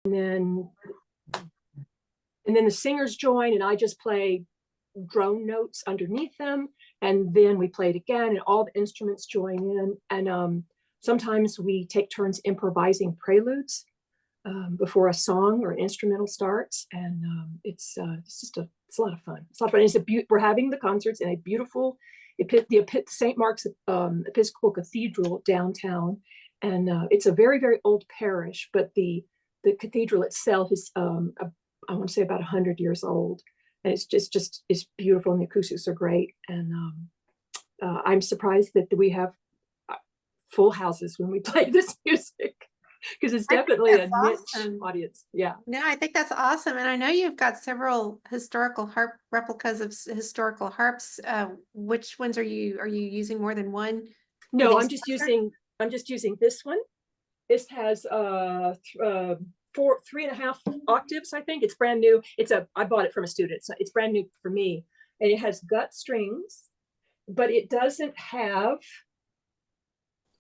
then the singers join, and I just play drone notes underneath them, and then we play it again, and all the instruments join in. And sometimes we take turns improvising preludes before a song or an instrumental starts, and it's a lot of fun. It's a lot of fun. We're having the concerts in a beautiful St. Mark's Episcopal Cathedral downtown, and it's a very, very old parish, but the cathedral itself is I want to say about 100 years old, and it's beautiful, and the acoustics are great. And I'm surprised that we have full houses when we play this music, because it's definitely a niche audience. Yeah. No, I think that's awesome. And I know you've got several historical harp replicas of historical harps. Which ones are you using more than one? No, I'm just using this one. This has 3.5 octaves, I think. It's brand new. I bought it from a student. So it's brand new for me. And it has gut strings, but it doesn't have,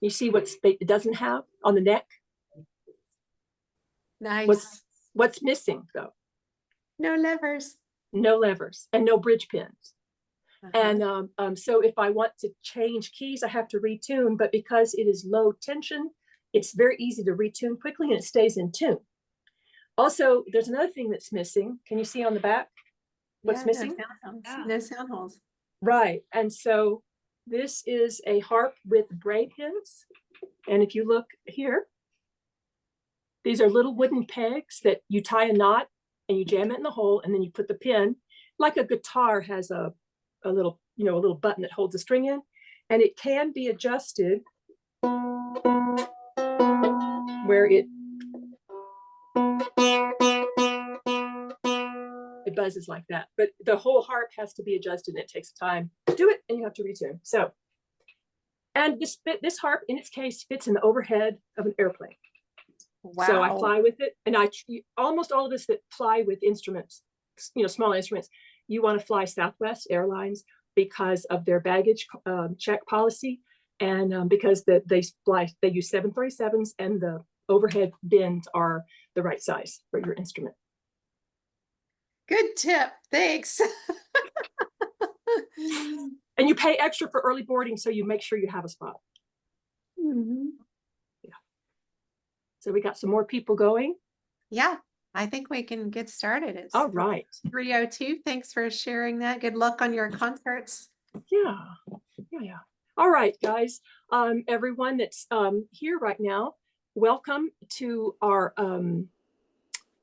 you see it doesn't have on the neck? Nice. What's missing though? No levers. No levers and no bridge pins. And so if I want to change keys, I have to retune, but because it is low tension, it's very easy to retune quickly, and it stays in tune. Also, there's another thing that's missing. Can you see on the back what's missing? No sound holes. Right. And so this is a harp with braid pins. And if you look here, these are little wooden pegs that you tie a knot and you jam it in the hole, and then you put the pin, like a guitar has a little button that holds the string in, and it can be adjusted where it buzzes like that. But the whole harp has to be adjusted, and it takes time to do it, and you have to retune. So, and this harp in its case fits in the overhead of an airplane. Wow. So I fly with it, and almost all of us that fly with instruments, small instruments, you want to fly Southwest Airlines because of their baggage check policy, and because they use 737s, and the overhead bins are the right size for your instrument. Good tip. Thanks. And you pay extra for early boarding, so you make sure you have a spot. Mm-hmm. Yeah. So we got some more people going. Yeah, I think we can get started. It's all right. 3:02. Thanks for sharing that. Good luck on your concerts. Yeah. All right, guys. Everyone that's here right now, welcome to our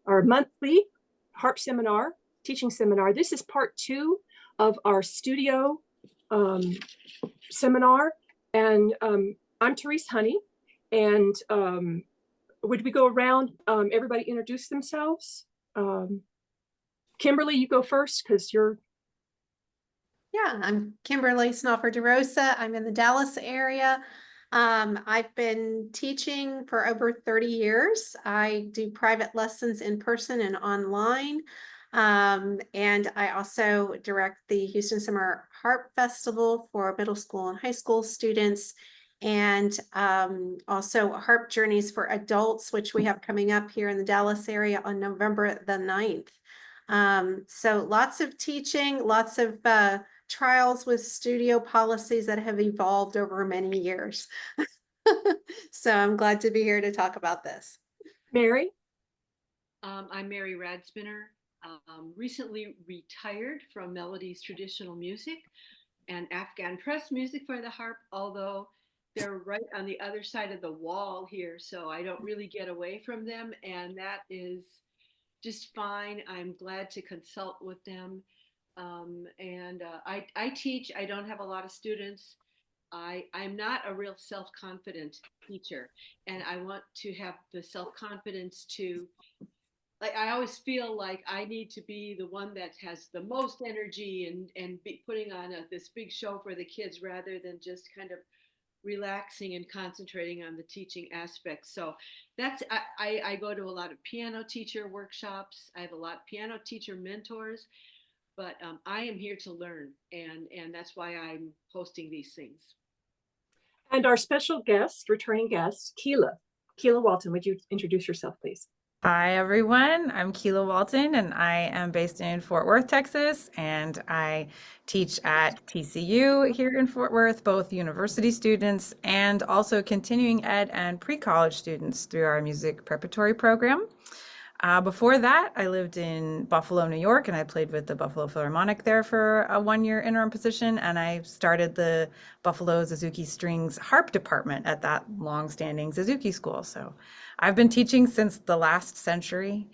monthly harp seminar, teaching seminar. This is part 2 of our studio seminar, and I'm Therese Honey. And would we go around, everybody introduce themselves? Kimberly, you go first, because you're... Yeah, I'm Kimberly Snoffer DeRosa. I'm in the Dallas area. I've been teaching for over 30 years. I do private lessons in person and online. And I also direct the Houston Summer Harp Festival for middle school and high school students, and also Harp Journeys for Adults, which we have coming up here in the Dallas area on November the 9th. So lots of teaching, lots of trials with studio policies that have evolved over many years. So I'm glad to be here to talk about this. Mary? I'm Mary Radspinner. Recently retired from Melody's traditional music and Afghan press music for the harp, although they're right on the other side of the wall here, so I don't really get away from them, and that is just fine. I'm glad to consult with them. I teach. I don't have a lot of students. I'm not a real self-confident teacher, and I want to have the self-confidence to, like, I always feel like I need to be the one that has the most energy and be putting on this big show for the kids, rather than just kind of relaxing and concentrating on the teaching aspects. So that's, I go to a lot of piano teacher workshops. I have a lot of piano teacher mentors, but I am here to learn, and that's why I'm hosting these things. And our special guest, returning guest, Kela Walton, would you introduce yourself, please? Hi, everyone. I'm Kela Walton, and I am based in Fort Worth, Texas, and I teach at TCU here in Fort Worth, both university students and also continuing ed and pre-college students through our music preparatory program. Before that, I lived in Buffalo, New York, and I played with the Buffalo Philharmonic there for a one-year interim position, and I started the Buffalo Suzuki Strings harp department at that long-standing Suzuki school. So I've been teaching since the last century,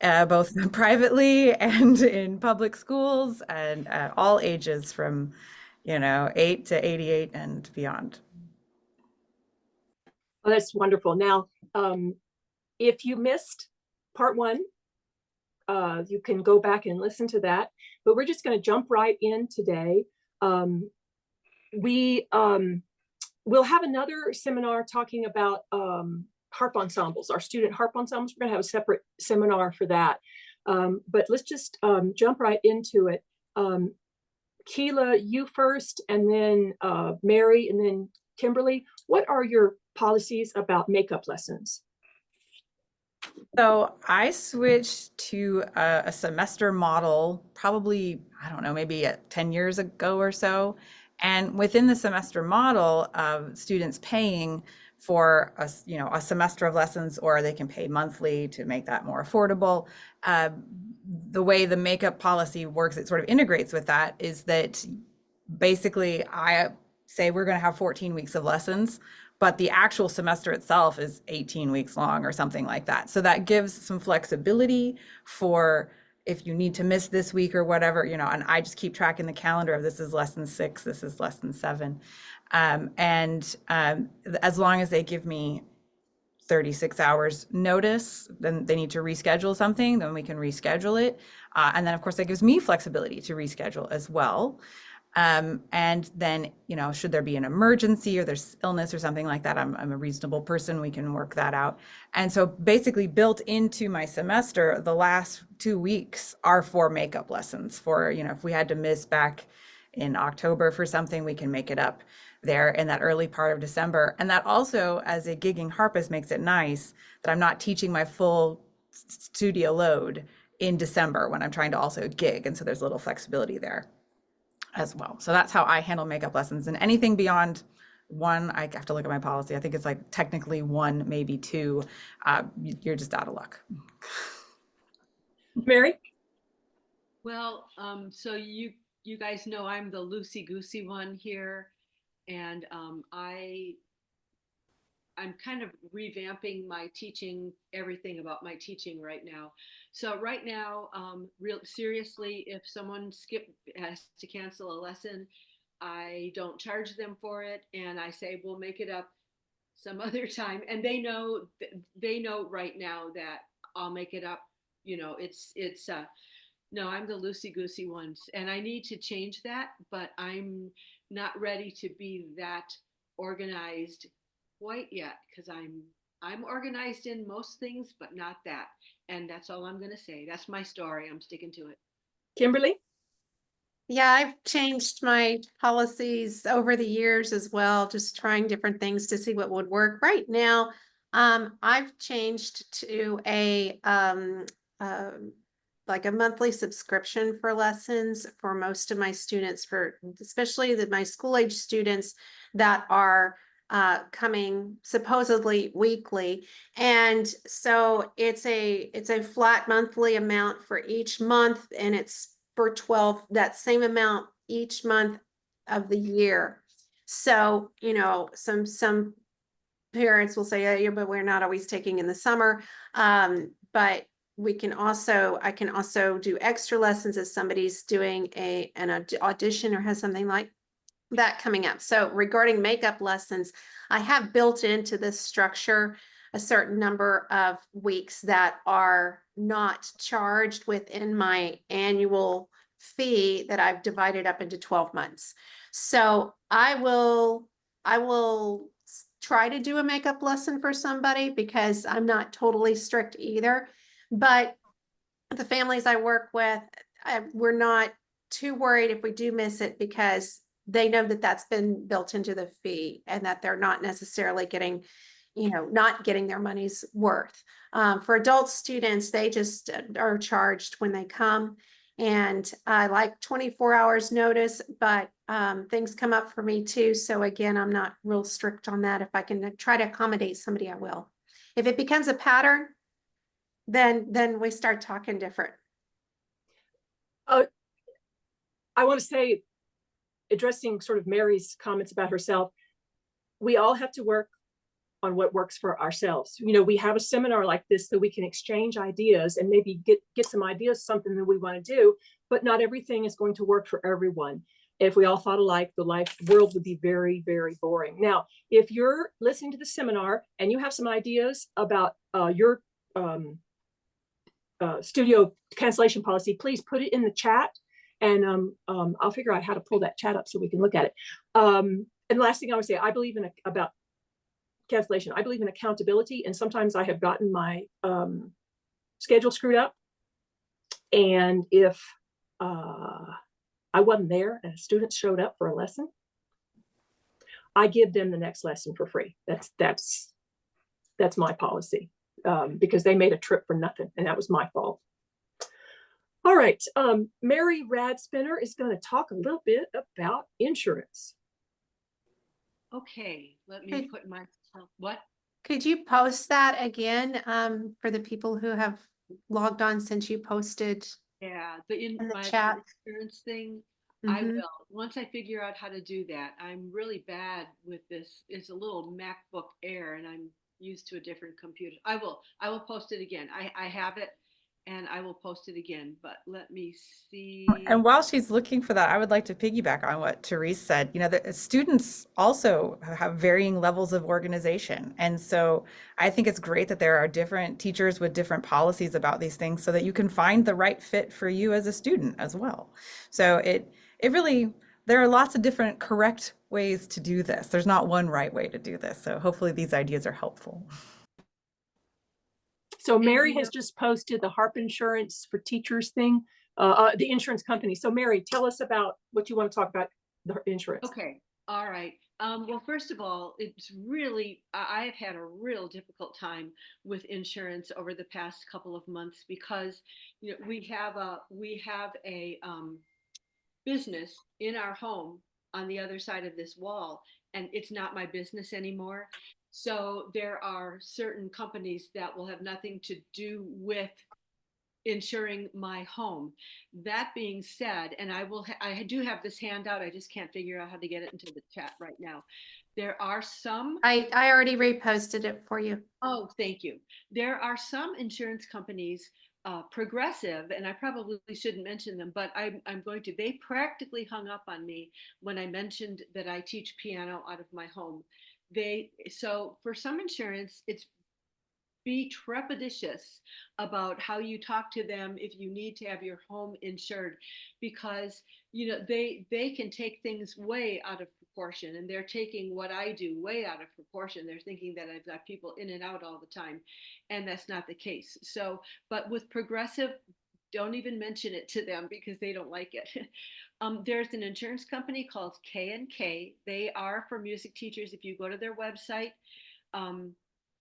both privately and in public schools, and at all ages from, 8 to 88 and beyond. Oh, that's wonderful. Now, if you missed part one, you can go back and listen to that, but we're just going to jump right in today. We'll have another seminar talking about harp ensembles, our student harp ensembles. We're going to have a separate seminar for that. But let's just jump right into it. Kela, you first, and then Mary, and then Kimberly. What are your policies about makeup lessons? So I switched to a semester model probably, I don't know, maybe 10 years ago or so. And within the semester model, students paying for a semester of lessons, or they can pay monthly to make that more affordable. The way the makeup policy works, it sort of integrates with that, is that basically I say we're going to have 14 weeks of lessons, but the actual semester itself is 18 weeks long or something like that. So that gives some flexibility for if you need to miss this week or whatever, and I just keep track in the calendar of this is lesson 6, this is lesson 7. As long as they give me 36 hours notice, then they need to reschedule something, then we can reschedule it. And then of course that gives me flexibility to reschedule as well. And then, should there be an emergency or there's illness or something like that, I'm a reasonable person, we can work that out. And so basically built into my semester, the last 2 weeks are for makeup lessons for, if we had to miss back in October for something, we can make it up there in that early part of December. And that also, as a gigging harpist, makes it nice that I'm not teaching my full studio load in December when I'm trying to also gig. And so there's a little flexibility there as well. So that's how I handle makeup lessons. And anything beyond 1, I have to look at my policy. I think it's like technically 1, maybe 2. You're just out of luck. Mary? Well, so you guys know I'm the loosey-goosey one here, and I'm kind of revamping my teaching, everything about my teaching right now. So right now, real seriously, if someone has to cancel a lesson, I don't charge them for it, and I say we'll make it up some other time. And they know right now that I'll make it up. No, I'm the loosey goosey ones, and I need to change that, but I'm not ready to be that organized quite yet, because I'm organized in most things, but not that. And that's all I'm gonna say. That's my story. I'm sticking to it. Kimberly? Yeah, I've changed my policies over the years as well, just trying different things to see what would work. Right now, I've changed to like a monthly subscription for lessons for most of my students, for especially my school age students that are coming supposedly weekly. And so it's a flat monthly amount for each month, and it's for 12, that same amount each month of the year. So, some parents will say, yeah, but we're not always taking in the summer. But I can also do extra lessons if somebody's doing an audition or has something like that coming up. So regarding makeup lessons, I have built into this structure a certain number of weeks that are not charged within my annual fee that I've divided up into 12 months. So I will try to do a makeup lesson for somebody, because I'm not totally strict either. But the families I work with, we're not too worried if we do miss it, because they know that that's been built into the fee, and that they're not necessarily getting, not getting their money's worth. For adult students, they just are charged when they come. And I like 24 hours notice, but things come up for me too. So again, I'm not real strict on that. If I can try to accommodate somebody, I will. If it becomes a pattern, then we start talking different. I want to say, addressing sort of Mary's comments about herself, we all have to work on what works for ourselves. We have a seminar like this so we can exchange ideas and maybe get some ideas, something that we want to do, but not everything is going to work for everyone. If we all thought alike, the world would be very, very boring. Now, if you're listening to the seminar and you have some ideas about your studio cancellation policy, please put it in the chat, and I'll figure out how to pull that chat up so we can look at it. And the last thing I would say, I believe about cancellation, I believe in accountability, and sometimes I have gotten my schedule screwed up, and if I wasn't there and a student showed up for a lesson, I give them the next lesson for free. That's my policy, because they made a trip for nothing, and that was my fault. All right, Mary Radspinner is going to talk a little bit about insurance. Okay, let me put myself, what? Could you post that again for the people who have logged on since you posted? Yeah, in the my chat. insurance thing, I Mhm. will. Once I figure out how to do that, I'm really bad with this. It's a little MacBook Air, and I'm used to a different computer. I will post it again. I have it, and I will post it again. But let me see. And while she's looking for that, I would like to piggyback on what Therese said. The students also have varying levels of organization. And so I think it's great that there are different teachers with different policies about these things so that you can find the right fit for you as a student as well. So it really, there are lots of different correct ways to do this. There's not one right way to do this. So hopefully these ideas are helpful. So Mary has just posted the harp insurance for teachers thing, the insurance company. So Mary, tell us about what you want to talk about, the insurance. Okay. All right. Well, first of all, it's really, I have had a real difficult time with insurance over the past couple of months because, we have a business in our home on the other side of this wall, and it's not my business anymore. So there are certain companies that will have nothing to do with insuring my home. That being said, and I do have this handout, I just can't figure out how to get it into the chat right now. There are some. I already reposted it for you. Oh, thank you. There are some insurance companies, Progressive, and I probably shouldn't mention them, but I'm going to. They practically hung up on me when I mentioned that I teach piano out of my home. So for some insurance, it's be trepidatious about how you talk to them if you need to have your home insured, because they can take things way out of proportion, and they're taking what I do way out of proportion. They're thinking that I've got people in and out all the time, and that's not the case. So, but with Progressive, don't even mention it to them because they don't like it. There's an insurance company called K&K. They are for music teachers. If you go to their website,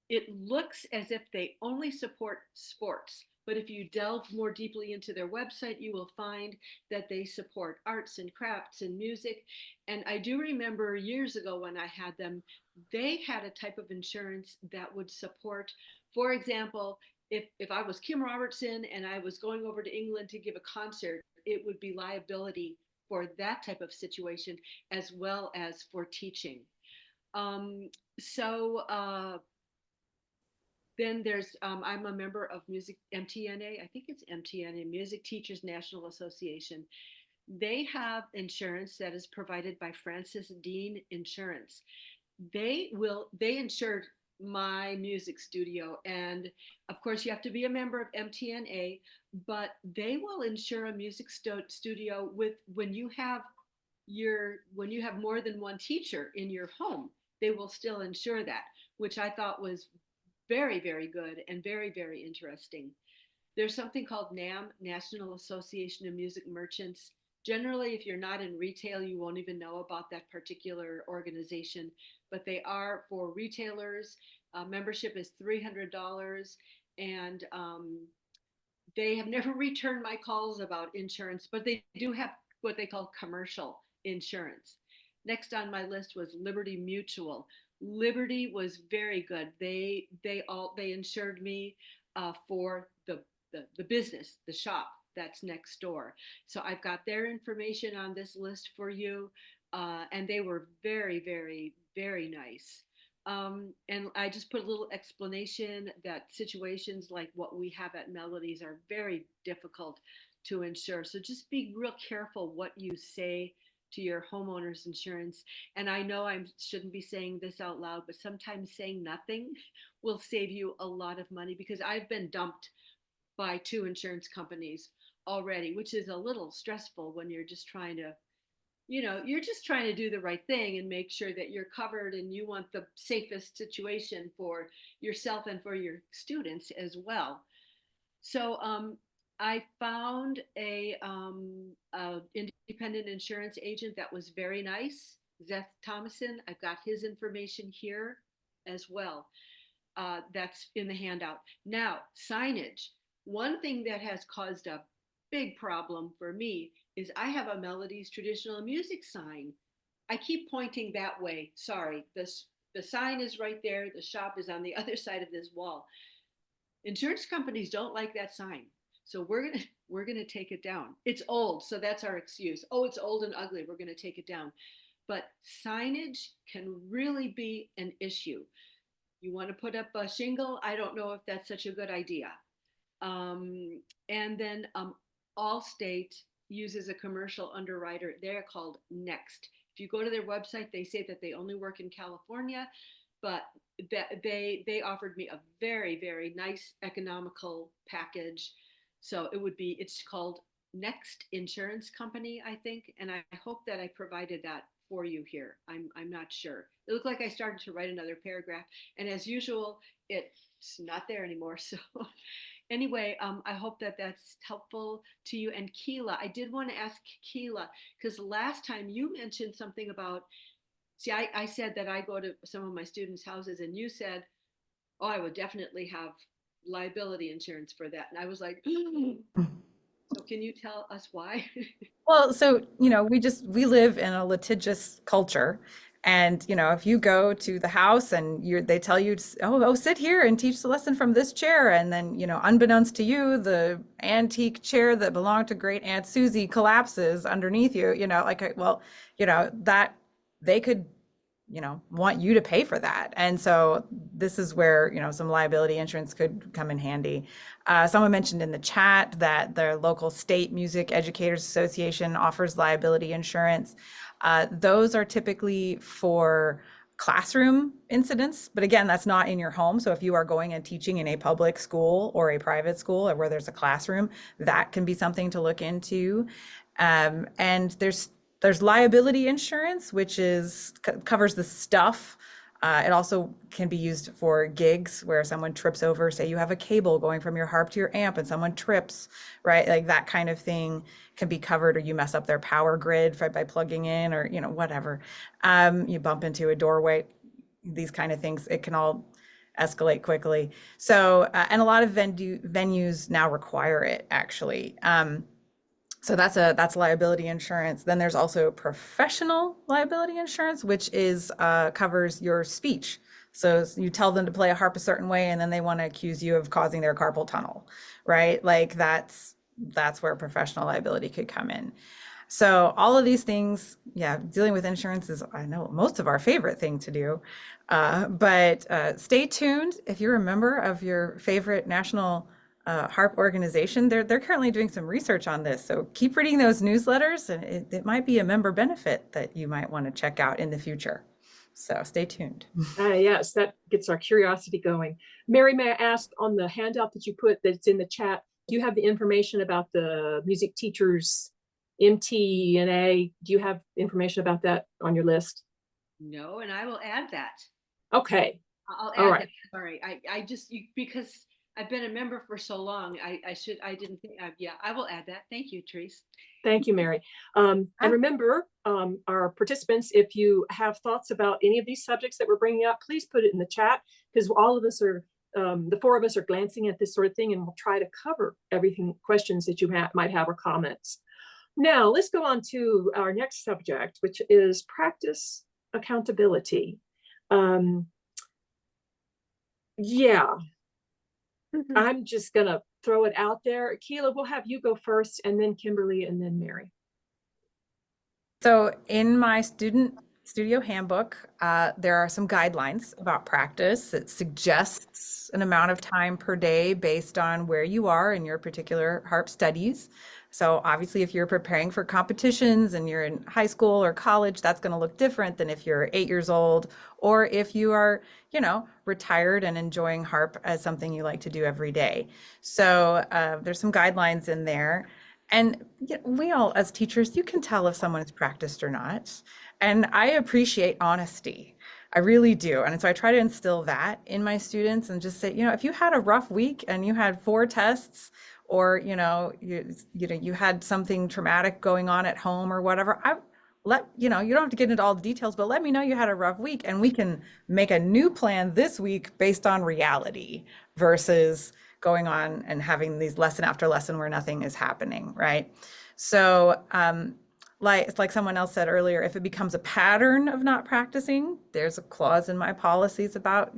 it looks as if they only support sports, but if you delve more deeply into their website, you will find that they support arts and crafts and music. And I do remember years ago when I had them, they had a type of insurance that would support, for example, if I was Kim Robertson and I was going over to England to give a concert, it would be liability for that type of situation as well as for teaching. Then there's, I'm a member of MTNA, I think it's MTNA, Music Teachers National Association. They have insurance that is provided by Francis Dean Insurance. They insured my music studio. And of course you have to be a member of MTNA, but they will insure a music studio when you have more than one teacher in your home, they will still insure that, which I thought was very, very good and very, very interesting. There's something called NAM, National Association of Music Merchants. Generally, if you're not in retail, you won't even know about that particular organization, but they are for retailers. Membership is $300, and they have never returned my calls about insurance, but they do have what they call commercial insurance. Next on my list was Liberty Mutual. Liberty was very good. They insured me for the business, the shop that's next door. So I've got their information on this list for you, and they were very, very, very nice. And I just put a little explanation that situations like what we have at Melodies are very difficult to insure. So just be real careful what you say to your homeowner's insurance. And I know I shouldn't be saying this out loud, but sometimes saying nothing will save you a lot of money, because I've been dumped by 2 insurance companies already, which is a little stressful when you're just trying to, you're just trying to do the right thing and make sure that you're covered, and you want the safest situation for yourself and for your students as well. So I found a independent insurance agent that was very nice, Seth Thomason. I've got his information here as well. That's in the handout. Now, signage. One thing that has caused a big problem for me is I have a Melodies traditional music sign. I keep pointing that way. Sorry, the sign is right there. The shop is on the other side of this wall. Insurance companies don't like that sign. So we're gonna take it down. It's old, so that's our excuse. Oh, it's old and ugly. We're gonna take it down. But signage can really be an issue. You want to put up a shingle? I don't know if that's such a good idea. And then Allstate uses a commercial underwriter. They're called Next. If you go to their website, they say that they only work in California, but that they offered me a very, very nice economical package. So it's called Next Insurance Company, I think, and I hope that I provided that for you here. I'm not sure. It looked like I started to write another paragraph, and as usual, it's not there anymore. So anyway, I hope that that's helpful to you. And Kela, I did want to ask Kela, because last time you mentioned something about, see, I said that I go to some of my students' houses, and you said, oh, I would definitely have liability insurance for that. And I was like, so can you tell us why? Well, so, we live in a litigious culture. And, if you go to the house and they tell you, oh, sit here and teach the lesson from this chair. And then, unbeknownst to you, the antique chair that belonged to great Aunt Susie collapses underneath you, that they could, want you to pay for that. And so this is where, some liability insurance could come in handy. Someone mentioned in the chat that the local state music educators association offers liability insurance. Those are typically for classroom incidents, but again, that's not in your home. So if you are going and teaching in a public school or a private school or where there's a classroom, that can be something to look into. And there's liability insurance, which covers the stuff. It also can be used for gigs where someone trips over, say you have a cable going from your harp to your amp and someone trips, right? Like that kind of thing can be covered, or you mess up their power grid by plugging in, or, whatever. You bump into a doorway, these kind of things, it can all escalate quickly. So, and a lot of venues now require it, actually. So that's liability insurance. Then there's also professional liability insurance, which covers your speech. So you tell them to play a harp a certain way, and then they want to accuse you of causing their carpal tunnel, right? Like that's where professional liability could come in. So all of these things, yeah, dealing with insurance is, I know, most of our favorite thing to do. But stay tuned. If you're a member of your favorite national harp organization, they're currently doing some research on this. So keep reading those newsletters, and it might be a member benefit that you might want to check out in the future. So stay tuned. Yes, that gets our curiosity going. Mary, may I ask, on the handout that you put that's in the chat, do you have the information about the music teachers MTNA? Do you have information about that on your list? No, and I will add that. Okay. I'll add that. Sorry, I just because I've been a member for so long. I didn't think, yeah, I will add that. Thank you, Therese. Thank you, Mary. And remember, our participants, if you have thoughts about any of these subjects that we're bringing up, please put it in the chat, because all of us are, the four of us are glancing at this sort of thing, and we'll try to cover everything, questions that you might have or comments. Now, let's go on to our next subject, which is practice accountability. Yeah, I'm just going to throw it out there. Kela, we'll have you go first, and then Kimberly, and then Mary. So in my student studio handbook, there are some guidelines about practice. It suggests an amount of time per day based on where you are in your particular harp studies. So obviously, if you're preparing for competitions and you're in high school or college, that's going to look different than if you're 8 years old, or if you are, retired and enjoying harp as something you like to do every day. So there's some guidelines in there. And we all, as teachers, you can tell if someone has practiced or not. And I appreciate honesty. I really do. And so I try to instill that in my students and just say, if you had a rough week and you had 4 tests, or you had something traumatic going on at home or whatever, you don't have to get into all the details, but let me know you had a rough week, and we can make a new plan this week based on reality versus going on and having these lesson after lesson where nothing is happening, right? So it's like someone else said earlier, if it becomes a pattern of not practicing, there's a clause in my policies about,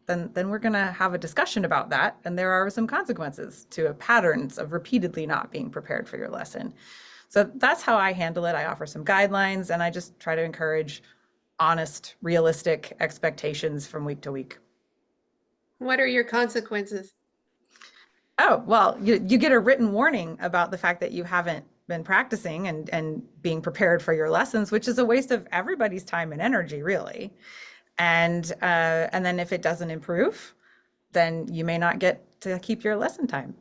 then we're going to have a discussion about that. And there are some consequences to patterns of repeatedly not being prepared for your lesson. So that's how I handle it. I offer some guidelines, and I just try to encourage honest, realistic expectations from week to week. What are your consequences? Oh, well, you get a written warning about the fact that you haven't been practicing and being prepared for your lessons, which is a waste of everybody's time and energy, really. And then if it doesn't improve, then you may not get to keep your lesson time.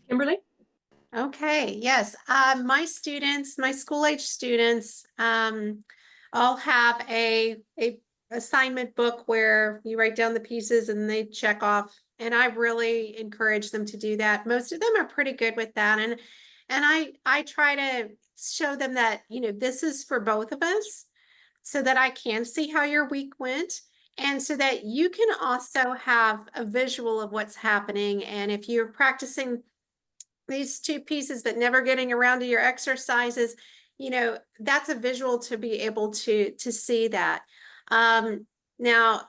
Kimberly? Okay, yes. My students, my school age students, all have a assignment book where you write down the pieces and they check off. And I really encourage them to do that. Most of them are pretty good with that. And I try to show them that, this is for both of us, so that I can see how your week went, and so that you can also have a visual of what's happening. And if you're practicing these 2 pieces but never getting around to your exercises, that's a visual to be able to see that. Now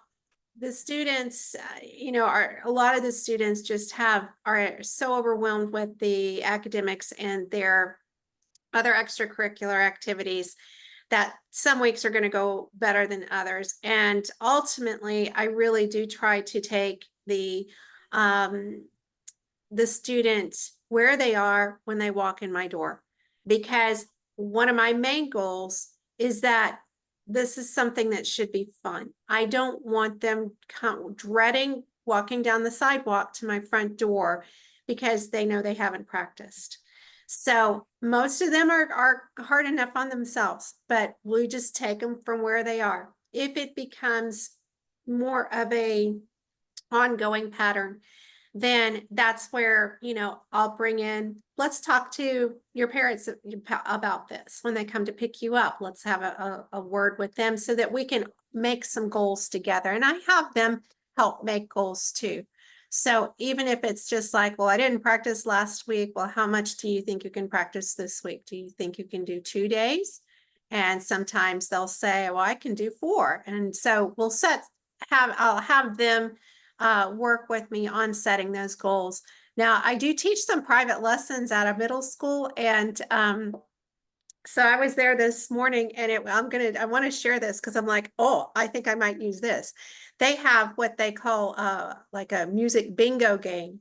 the students, a lot of the students just are so overwhelmed with the academics and their other extracurricular activities that some weeks are going to go better than others. And ultimately, I really do try to take the student where they are when they walk in my door, because one of my main goals is that this is something that should be fun. I don't want them dreading walking down the sidewalk to my front door because they know they haven't practiced. So most of them are hard enough on themselves, but we just take them from where they are. If it becomes more of a ongoing pattern, then that's where, I'll bring in, let's talk to your parents about this when they come to pick you up. Let's have a word with them so that we can make some goals together. And I have them help make goals too. So even if it's just like, well, I didn't practice last week. Well, how much do you think you can practice this week? Do you think you can do 2 days? And sometimes they'll say, well, I can do 4. And so I'll have them work with me on setting those goals. Now, I do teach some private lessons at a middle school, and so I was there this morning, and I want to share this because I'm like, oh, I think I might use this. They have what they call like a music bingo game,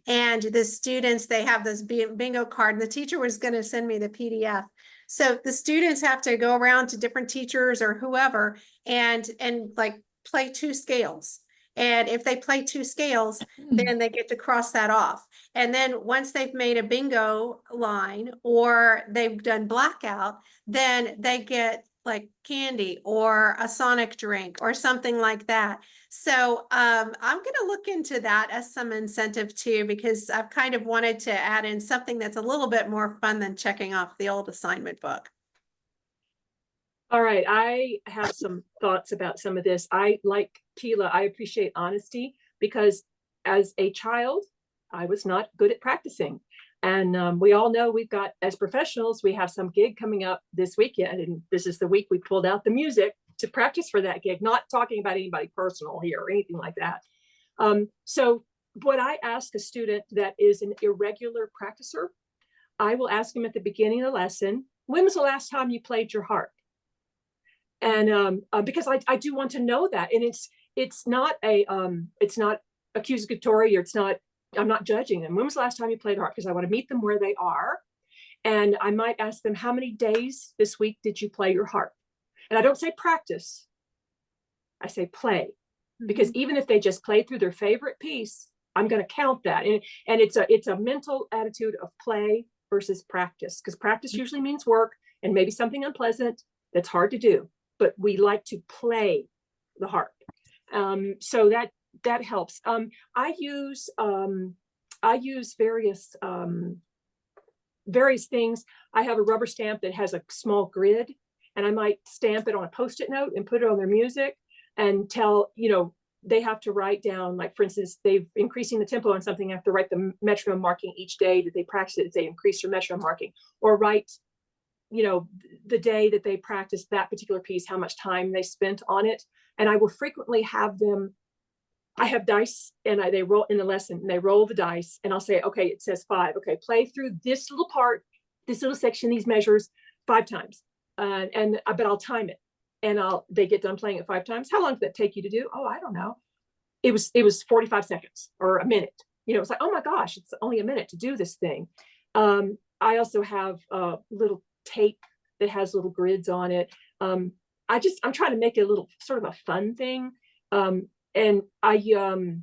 and the students, they have this bingo card, and the teacher was going to send me the PDF. So the students have to go around to different teachers or whoever and like play 2 scales. And if they play 2 scales, then they get to cross that off. And then once they've made a bingo line or they've done blackout, then they get like candy or a Sonic drink or something like that. So I'm going to look into that as some incentive too, because I've kind of wanted to add in something that's a little bit more fun than checking off the old assignment book. All right, I have some thoughts about some of this. I like Kela, I appreciate honesty because as a child, I was not good at practicing. And we all know we've got, as professionals, we have some gig coming up this weekend. And this is the week we pulled out the music to practice for that gig, not talking about anybody personal here or anything like that. So what I ask a student that is an irregular practicer, I will ask them at the beginning of the lesson, when was the last time you played your harp? And because I do want to know that, and it's not accusatory, or it's not, I'm not judging them. When was the last time you played harp? Because I want to meet them where they are. And I might ask them, how many days this week did you play your harp? And I don't say practice, I say play, because even if they just played through their favorite piece, I'm going to count that. And it's a mental attitude of play versus practice, because practice usually means work and maybe something unpleasant that's hard to do, but we like to play the harp. So that helps. I use various things. I have a rubber stamp that has a small grid, and I might stamp it on a Post-it note and put it on their music and tell, they have to write down, like, for instance, they've increasing the tempo on something, have to write the metronome marking each day that they practice it, they increase your metronome marking, or write, the day that they practiced that particular piece, how much time they spent on it. And I will frequently have them, I have dice, and they roll in the lesson, and they roll the dice, and I'll say, okay, it says 5. Okay, play through this little part, this little section, these measures 5 times. But I'll time it, and they get done playing it 5 times. How long did that take you to do? Oh, I don't know. It was 45 seconds or a minute. It's like, oh my gosh, it's only a minute to do this thing. I also have little tape that has little grids on it. I'm trying to make it a little sort of a fun thing. And I, you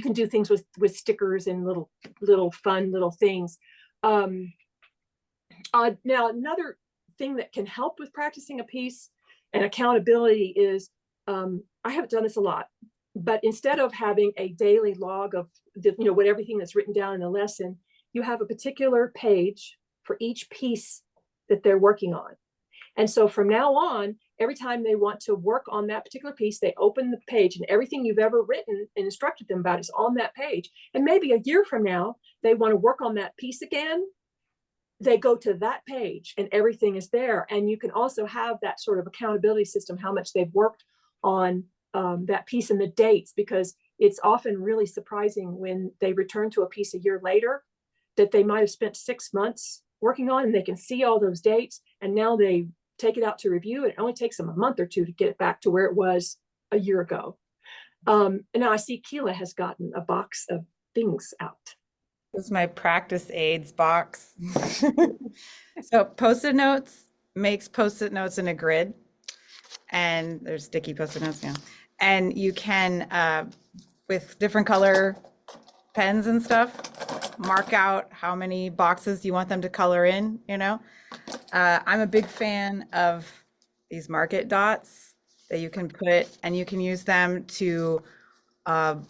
can do things with stickers and little fun little things. Now, another thing that can help with practicing a piece and accountability is, I haven't done this a lot, but instead of having a daily log of what everything that's written down in the lesson, you have a particular page for each piece that they're working on. And so from now on, every time they want to work on that particular piece, they open the page, and everything you've ever written and instructed them about is on that page. And maybe a year from now, they want to work on that piece again. They go to that page and everything is there. And you can also have that sort of accountability system, how much they've worked on that piece and the dates, because it's often really surprising when they return to a piece a year later that they might have spent 6 months working on, and they can see all those dates, and now they take it out to review, and it only takes them a month or two to get it back to where it was a year ago. And now I see Kela has gotten a box of things out. This is my practice aids box. So Post-it notes makes Post-it notes in a grid, and there's sticky Post-it notes now. And you can, with different color pens and stuff, mark out how many boxes you want them to color in, I'm a big fan of these market dots that you can put, and you can use them to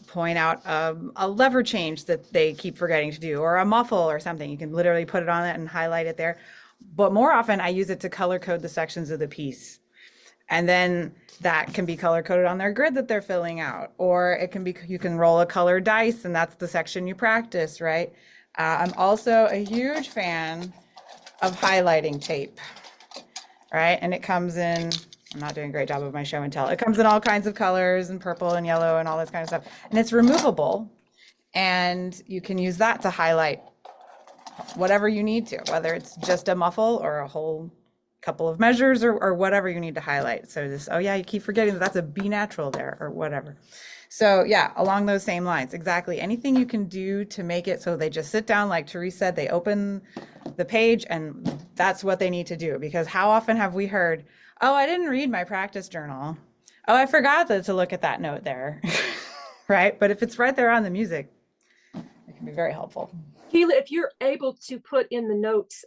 point out a lever change that they keep forgetting to do, or a muffle or something. You can literally put it on it and highlight it there. But more often I use it to color code the sections of the piece. And then that can be color coded on their grid that they're filling out, or it can be, you can roll a color dice, and that's the section you practice, right? I'm also a huge fan of highlighting tape, right? And it comes in, I'm not doing a great job of my show and tell. It comes in all kinds of colors, and purple and yellow and all this kind of stuff. And it's removable, and you can use that to highlight whatever you need to, whether it's just a muffle or a whole couple of measures, or whatever you need to highlight. So this, oh yeah, you keep forgetting that that's a B natural there, or whatever. So yeah, along those same lines, exactly. Anything you can do to make it so they just sit down, like Therese said, they open the page and that's what they need to do. Because how often have we heard, oh, I didn't read my practice journal. Oh, I forgot to look at that note there, right? But if it's right there on the music, it can be very helpful. Keela, if you're able to put in the notes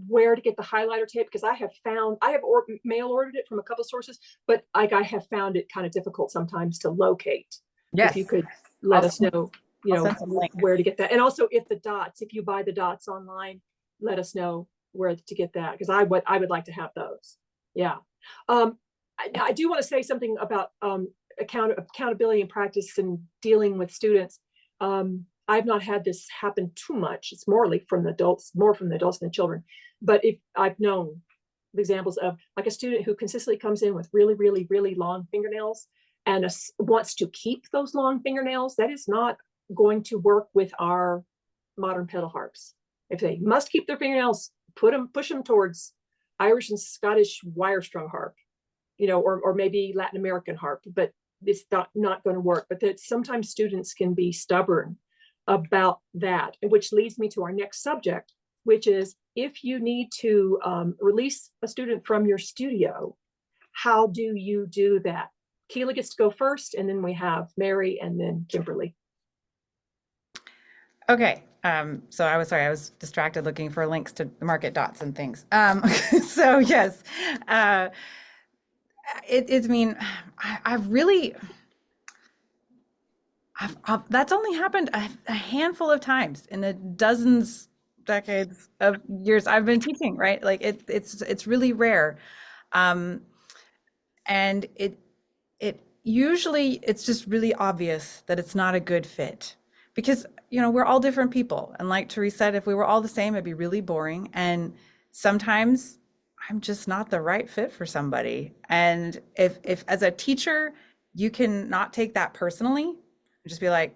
where to get the highlighter tape, because I have mail ordered it from a couple sources, but I have found it kind of difficult sometimes to locate. If you Yes, could let I'll us know, I'll send some link. where to get that. And also if you buy the dots online, let us know where to get that, because I would like to have those. Yeah. I do want to say something about accountability and practice and dealing with students. I've not had this happen too much. It's more from the adults than the children. But if I've known examples of like a student who consistently comes in with really, really, really long fingernails and wants to keep those long fingernails, that is not going to work with our modern pedal harps. If they must keep their fingernails, push them towards Irish and Scottish wire strung harp, or maybe Latin American harp, but it's not going to work. But that sometimes students can be stubborn about that, which leads me to our next subject, which is if you need to release a student from your studio, how do you do that? Keela gets to go first, and then we have Mary and then Kimberly. Okay. So I was distracted looking for links to market dots and things. So yes, I've really, that's only happened a handful of times in the decades of years I've been teaching, right? Like it's really rare. And it usually, it's just really obvious that it's not a good fit because, we're all different people. And like Therese said, if we were all the same, it'd be really boring. And sometimes I'm just not the right fit for somebody. And if as a teacher, you can not take that personally and just be like,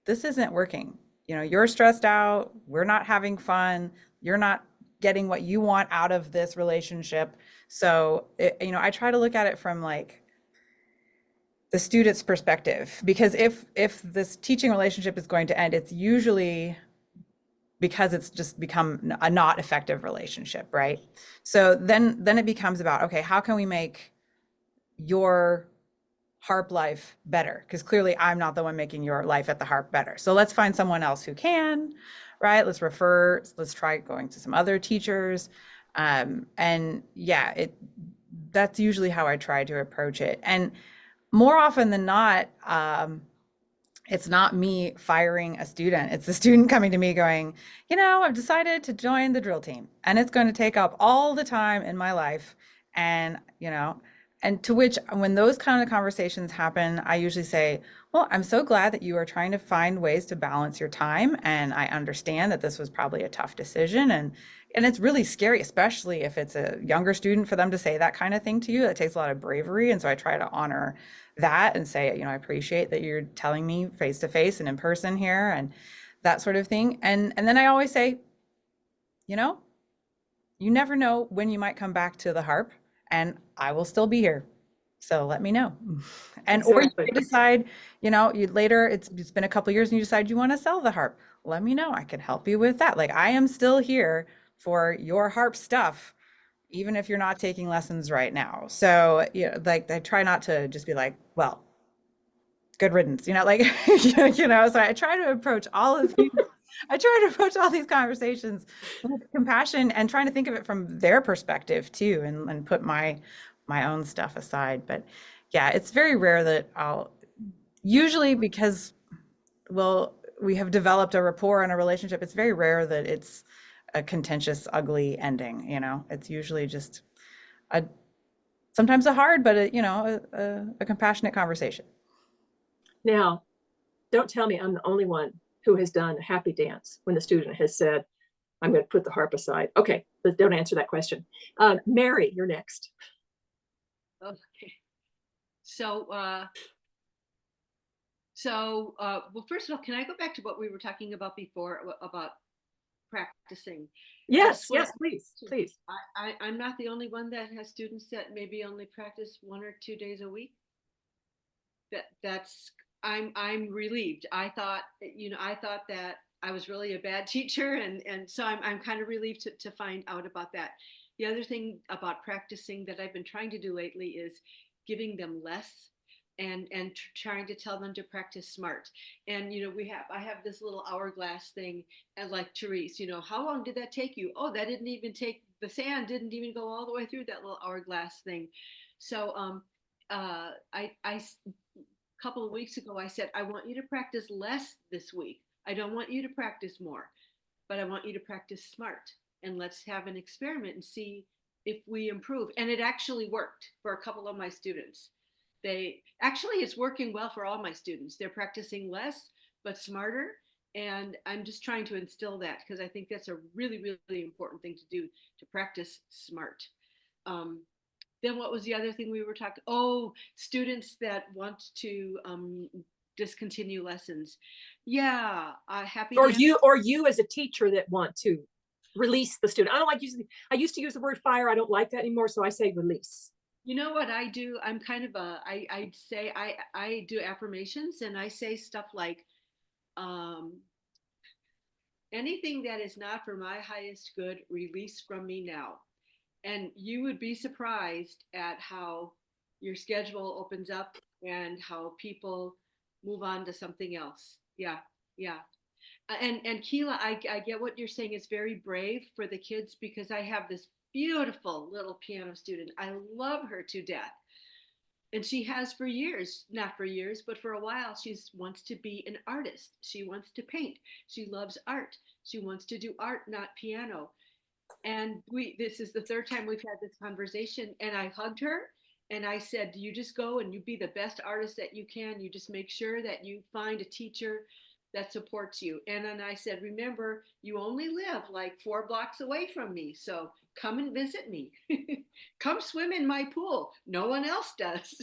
this isn't working. You're stressed out. We're not having fun. You're not getting what you want out of this relationship. So, I try to look at it from like the student's perspective, because if this teaching relationship is going to end, it's usually because it's just become a not effective relationship, right? So then it becomes about, okay, how can we make your harp life better? Because clearly I'm not the one making your life at the harp better. So let's find someone else who can, right? Let's try going to some other teachers. And yeah, that's usually how I try to approach it. And more often than not, it's not me firing a student. It's the student coming to me going, I've decided to join the drill team and it's going to take up all the time in my life. And, and to which when those kind of conversations happen, I usually say, well, I'm so glad that you are trying to find ways to balance your time. And I understand that this was probably a tough decision. And it's really scary, especially if it's a younger student, for them to say that kind of thing to you. That takes a lot of bravery. And so I try to honor that and say, I appreciate that you're telling me face to face and in person here and that sort of thing. And then I always say, you never know when you might come back to the harp and I will still be here. So let me know. And Exactly. or you decide, you later, it's been a couple of years and you decide you want to sell the harp. Let me know. I can help you with that. Like I am still here for your harp stuff, even if you're not taking lessons right now. So, like I try not to just be like, well, good riddance, like, so I try to approach all of these, conversations with compassion and trying to think of it from their perspective too, and put my own stuff aside. But yeah, it's very rare that usually because, we have developed a rapport and a relationship, it's very rare that it's a contentious, ugly ending. It's usually just sometimes a hard, but a compassionate conversation. Now, don't tell me I'm the only one who has done a happy dance when the student has said, I'm going to put the harp aside. Okay, but don't answer that question. Mary, you're next. Okay. So, well, first of all, can I go back to what we were talking about before about practicing? Yes, please. I'm not the only one that has students that maybe only practice 1 or 2 days a week. I'm relieved. I thought that I was really a bad teacher, and so I'm kind of relieved to find out about that. The other thing about practicing that I've been trying to do lately is giving them less. and trying to tell them to practice smart. And I have this little hourglass thing, and like Therese, how long did that take you? Oh, that didn't even take, the sand didn't even go all the way through that little hourglass thing. So I a couple of weeks ago I said, I want you to practice less this week. I don't want you to practice more, but I want you to practice smart, and let's have an experiment and see if we improve. And it actually worked for a couple of my students. It's working well for all my students. They're practicing less but smarter, and I'm just trying to instill that because I think that's a really, really important thing to do, to practice smart. Then what was the other thing we were talking? Oh, students that want to discontinue lessons. Yeah, happy Or to you as a teacher that want to release the student. I don't like using, I used to use the word fire. I don't like that anymore. So I say release. You know what I do? I'm kind of I say I do affirmations, and I say stuff like, um, anything that is not for my highest good, release from me now. And you would be surprised at how your schedule opens up and how people move on to something else. Yeah, yeah. And Keela, I get what you're saying. It's very brave for the kids, because I have this beautiful little piano student. I love her to death. And she has for years, not for years, but for a while, she wants to be an artist. She wants to paint. She loves art. She wants to do art, not piano. And this is the third time we've had this conversation, and I hugged her and I said, you just go and you be the best artist that you can. You just make sure that you find a teacher that supports you. And then I said, remember, you only live like 4 blocks away from me. So come and visit me. Come swim in my pool. No one else does.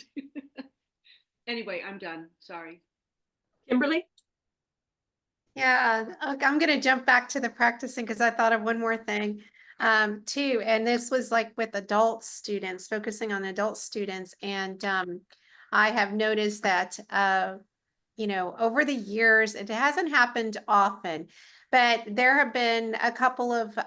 Anyway, I'm done. Sorry. Kimberly? Yeah, I'm going to jump back to the practicing because I thought of one more thing too. And this was like with adult students, focusing on adult students. And I have noticed that, over the years, it hasn't happened often, but there have been a couple of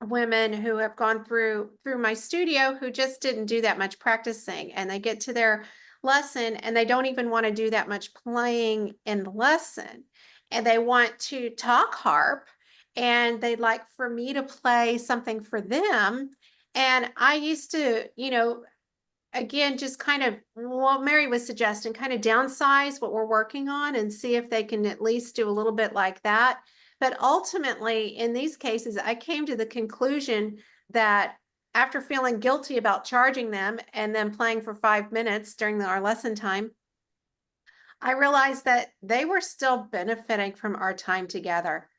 women who have gone through my studio who just didn't do that much practicing, and they get to their lesson and they don't even want to do that much playing in the lesson, and they want to talk harp, and they'd like for me to play something for them. And I used to, again, just kind of what Mary was suggesting, kind of downsize what we're working on and see if they can at least do a little bit like that. But ultimately, in these cases, I came to the conclusion that after feeling guilty about charging them and then playing for 5 minutes during our lesson time, I realized that they were still benefiting from our time together.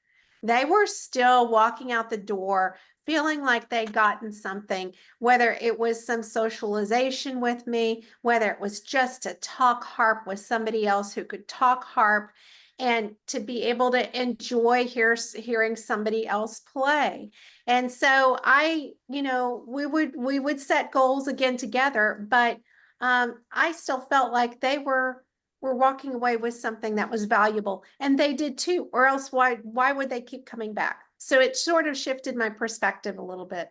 They were still walking out the door feeling like they'd gotten something, whether it was some socialization with me, whether it was just to talk harp with somebody else who could talk harp, and to be able to enjoy hearing somebody else play. And so we would set goals again together, but I still felt like they were walking away with something that was valuable, and they did too, or else why would they keep coming back? So it sort of shifted my perspective a little bit.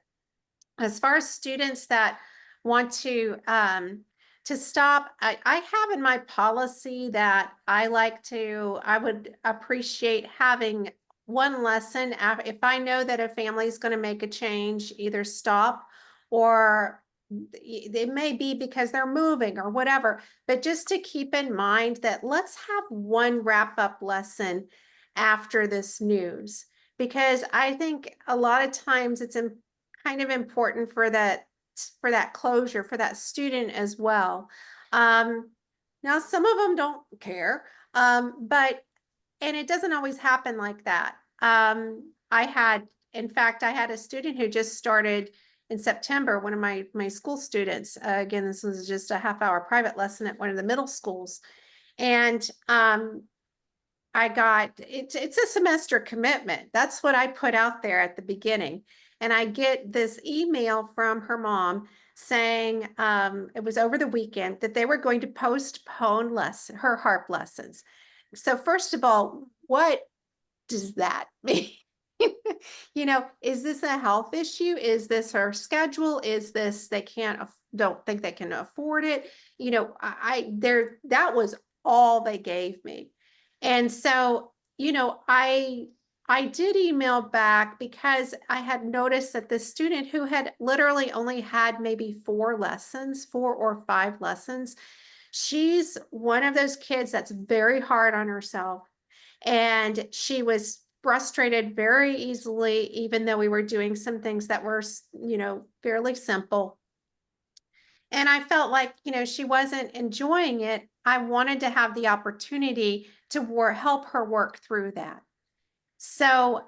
As far as students that want to stop, I have in my policy that I would appreciate having one lesson if I know that a family is going to make a change, either stop, or it may be because they're moving or whatever, but just to keep in mind that let's have one wrap-up lesson after this news, because I think a lot of times it's kind of important for that closure for that student as well. Now some of them don't care, but it doesn't always happen like that. In fact, I had a student who just started in September, one of my school students. Again, this was just a half-hour private lesson at one of the middle schools. And it's a semester commitment. That's what I put out there at the beginning. And I get this email from her mom saying it was over the weekend that they were going to postpone her harp lessons. So first of all, what does that mean? You know, is this a health issue? Is this her schedule? Is this they don't think they can afford it? You know, that was all they gave me. And so, you know, I did email back because I had noticed that the student who had literally only had maybe 4 or 5 lessons, she's one of those kids that's very hard on herself. And she was frustrated very easily, even though we were doing some things that were, you know, fairly simple. And I felt like, you know, she wasn't enjoying it. I wanted to have the opportunity to help her work through that. So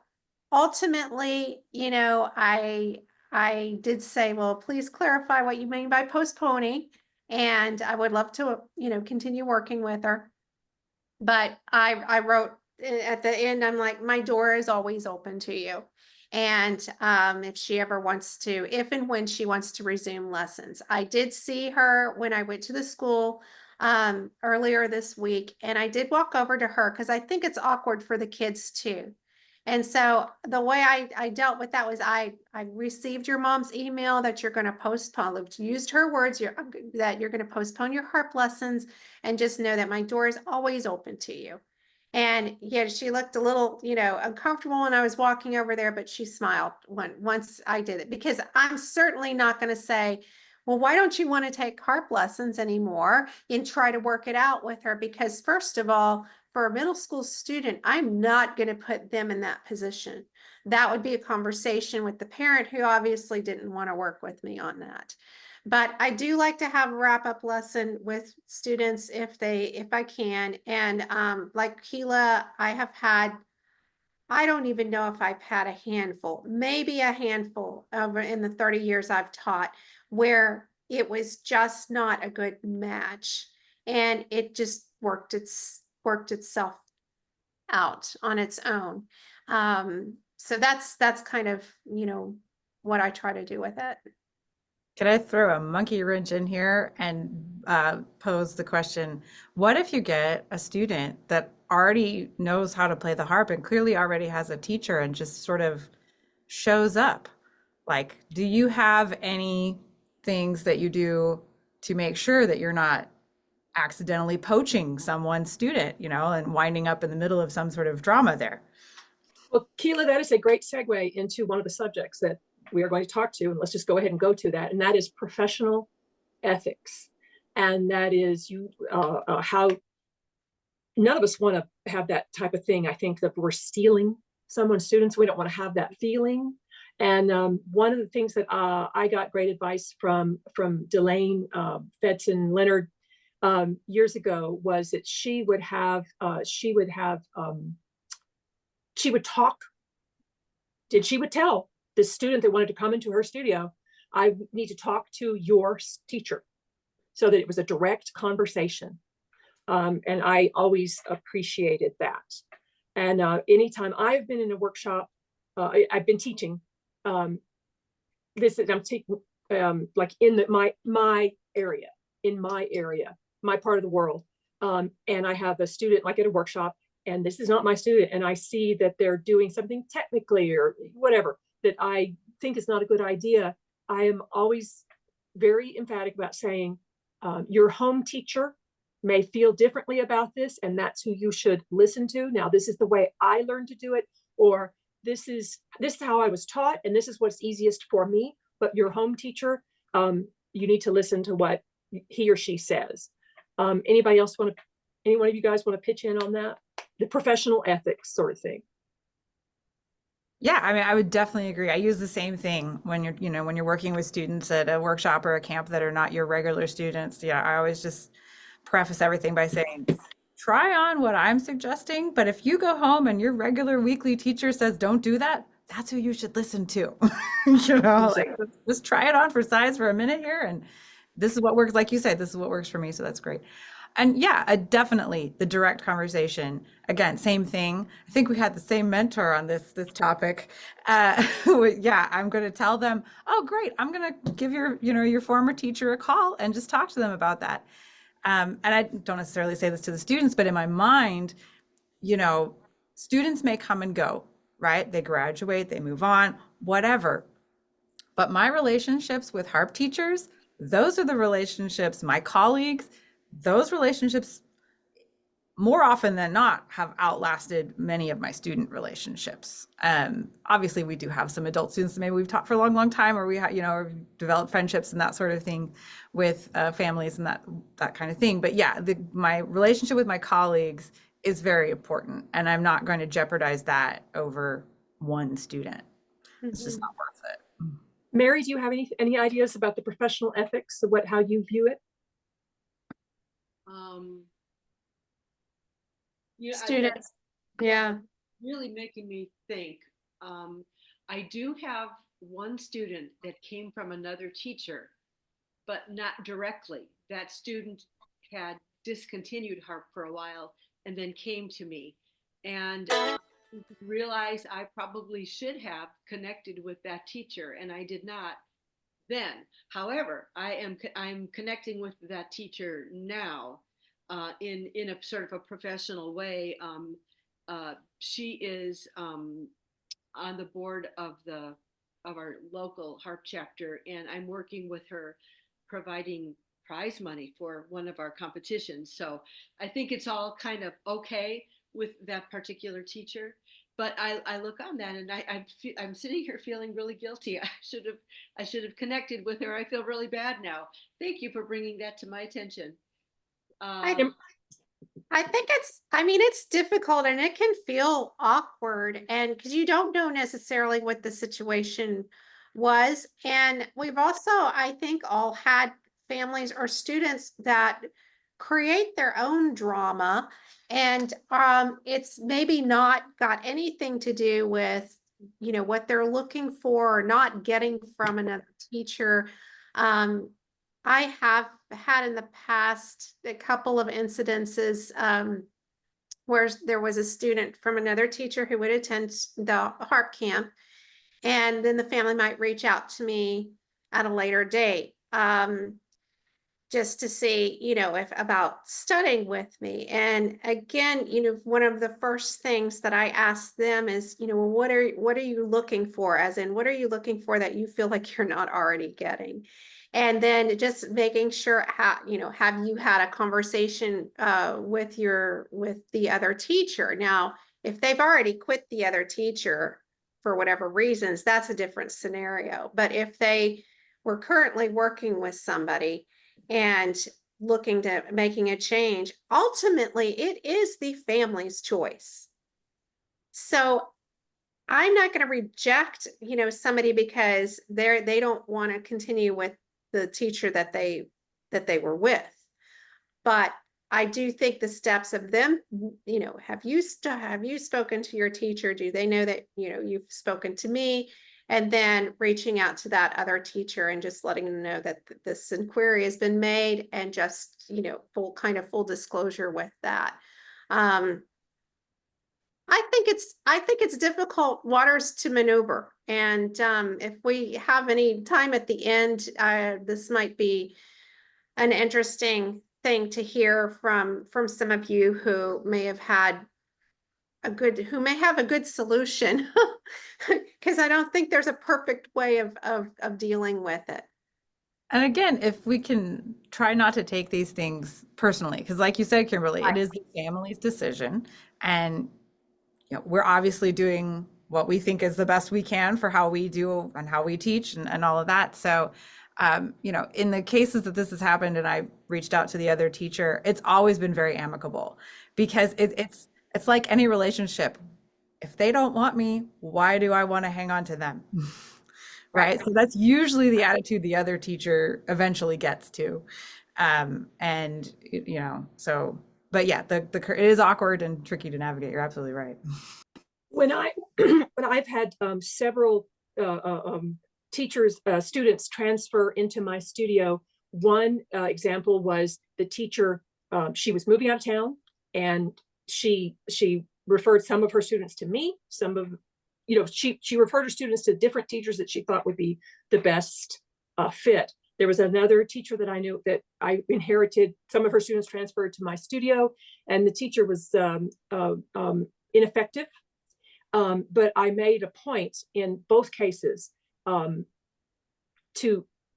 ultimately, you know, I did say, well, please clarify what you mean by postponing. And I would love to, you know, continue working with her. But I wrote at the end, I'm like, my door is always open to you. And if she ever wants to, if and when she wants to resume lessons. I did see her when I went to the school earlier this week, and I did walk over to her because I think it's awkward for the kids too. And so the way I dealt with that was I received your mom's email that you're going to postpone, used her words, that you're going to postpone your harp lessons, and just know that my door is always open to you. And yeah, she looked a little, you know, uncomfortable when I was walking over there, but she smiled once I did it, because I'm certainly not going to say, well, why don't you want to take harp lessons anymore and try to work it out with her? Because first of all, for a middle school student, I'm not going to put them in that position. That would be a conversation with the parent who obviously didn't want to work with me on that. But I do like to have a wrap-up lesson with students if I can. And like Kela, I don't even know if I've had a handful, maybe a handful over in the 30 years I've taught, where it was just not a good match. And it just worked itself out on its own. So that's kind of, you know, what I try to do with it. Can I throw a monkey wrench in here and pose the question, what if you get a student that already knows how to play the harp and clearly already has a teacher and just sort of shows up? Like, do you have any things that you do to make sure that you're not accidentally poaching someone's student, you know, and winding up in the middle of some sort of drama there? Well, Kela, that is a great segue into one of the subjects that we are going to talk to, and let's just go ahead and go to that, and that is professional ethics. And that is how none of us want to have that type of thing. I think that we're stealing someone's students. We don't want to have that feeling. And one of the things that I got great advice from Delane Fedson Leonard years ago was that she would tell the student that wanted to come into her studio, I need to talk to your teacher, so that it was a direct conversation. And I always appreciated that. And anytime I've been in a workshop, I've been teaching. I'm taking like in my area, my part of the world. And I have a student like at a workshop, and this is not my student, and I see that they're doing something technically or whatever that I think is not a good idea. I am always very emphatic about saying, your home teacher may feel differently about this, and that's who you should listen to. Now, this is the way I learned to do it, or this is how I was taught, and this is what's easiest for me. But your home teacher, you need to listen to what he or she says. Any one of you guys want to pitch in on that? The professional ethics sort of thing. Yeah, I mean, I would definitely agree. I use the same thing when you're working with students at a workshop or a camp that are not your regular students. Yeah, I always just preface everything by saying, try on what I'm suggesting, but if you go home and your regular weekly teacher says don't do that, that's who you should listen to. Like, just try it on for size for a minute here, and this is what works. Like you said, this is what works for me, so that's great. And yeah, definitely the direct conversation. Again, same thing. I think we had the same mentor on this topic. Yeah, I'm going to tell them, oh, great, I'm going to give your former teacher a call and just talk to them about that. And I don't necessarily say this to the students, but in my mind, students may come and go, right? They graduate, they move on, whatever. But my relationships with harp teachers, those are the relationships, my colleagues, those relationships more often than not have outlasted many of my student relationships. Obviously we do have some adult students that maybe we've taught for a long, long time, or we have, or developed friendships and that sort of thing with families and that kind of thing. But yeah, my relationship with my colleagues is very important, and I'm not going to jeopardize that over one student. It's just not worth it. Mary, do you have any ideas about the professional ethics of how you view it? Students. Yeah. Really making me think. I do have one student that came from another teacher, but not directly. That student had discontinued harp for a while and then came to me, and realized I probably should have connected with that teacher, and I did not then. However, I'm connecting with that teacher now, in a sort of a professional way. She is on the board of our local harp chapter, and I'm working with her, providing prize money for one of our competitions. So I think it's all kind of okay with that particular teacher. But I look on that, and I'm sitting here feeling really guilty. I should have connected with her. I feel really bad now. Thank you for bringing that to my attention. I think it's difficult, and it can feel awkward, and because you don't know necessarily what the situation was. And we've also, I think, all had families or students that create their own drama, and it's maybe not got anything to do with, what they're looking for or not getting from another teacher. I have had in the past a couple of incidences where there was a student from another teacher who would attend the harp camp, and then the family might reach out to me at a later date, just to see, if about studying with me. And again, one of the first things that I ask them is, well, what are you looking for? As in, what are you looking for that you feel like you're not already getting? And then just making sure, have you had a conversation with the other teacher? Now, if they've already quit the other teacher for whatever reasons, that's a different scenario. But if they were currently working with somebody and looking to making a change, ultimately it is the family's choice. So I'm not going to reject, somebody because they don't want to continue with the teacher that they were with. But I do think the steps of them, have you spoken to your teacher? Do they know that, you've spoken to me? And then reaching out to that other teacher and just letting them know that this inquiry has been made, and just, full disclosure with that. I think it's difficult waters to maneuver. And if we have any time at the end, this might be an interesting thing to hear from some of you who may have a good solution, because I don't think there's a perfect way of dealing with it. And again, if we can try not to take these things personally, because like you said, Kimberly, it is the family's decision, and we're obviously doing what we think is the best we can for how we do and how we teach and all of that. So, in the cases that this has happened and I reached out to the other teacher, it's always been very amicable, because it's like any relationship. If they don't want me, why do I want to hang on to them? Right. So that's usually the attitude the other teacher eventually gets to. But yeah, it is awkward and tricky to navigate. You're absolutely right. When I've had several students transfer into my studio, one example was the teacher, she was moving out of town, and she referred some of her students to me. She referred her students to different teachers that she thought would be the best fit. There was another teacher that I knew that I inherited. Some of her students transferred to my studio, and the teacher was ineffective. But I made a point in both cases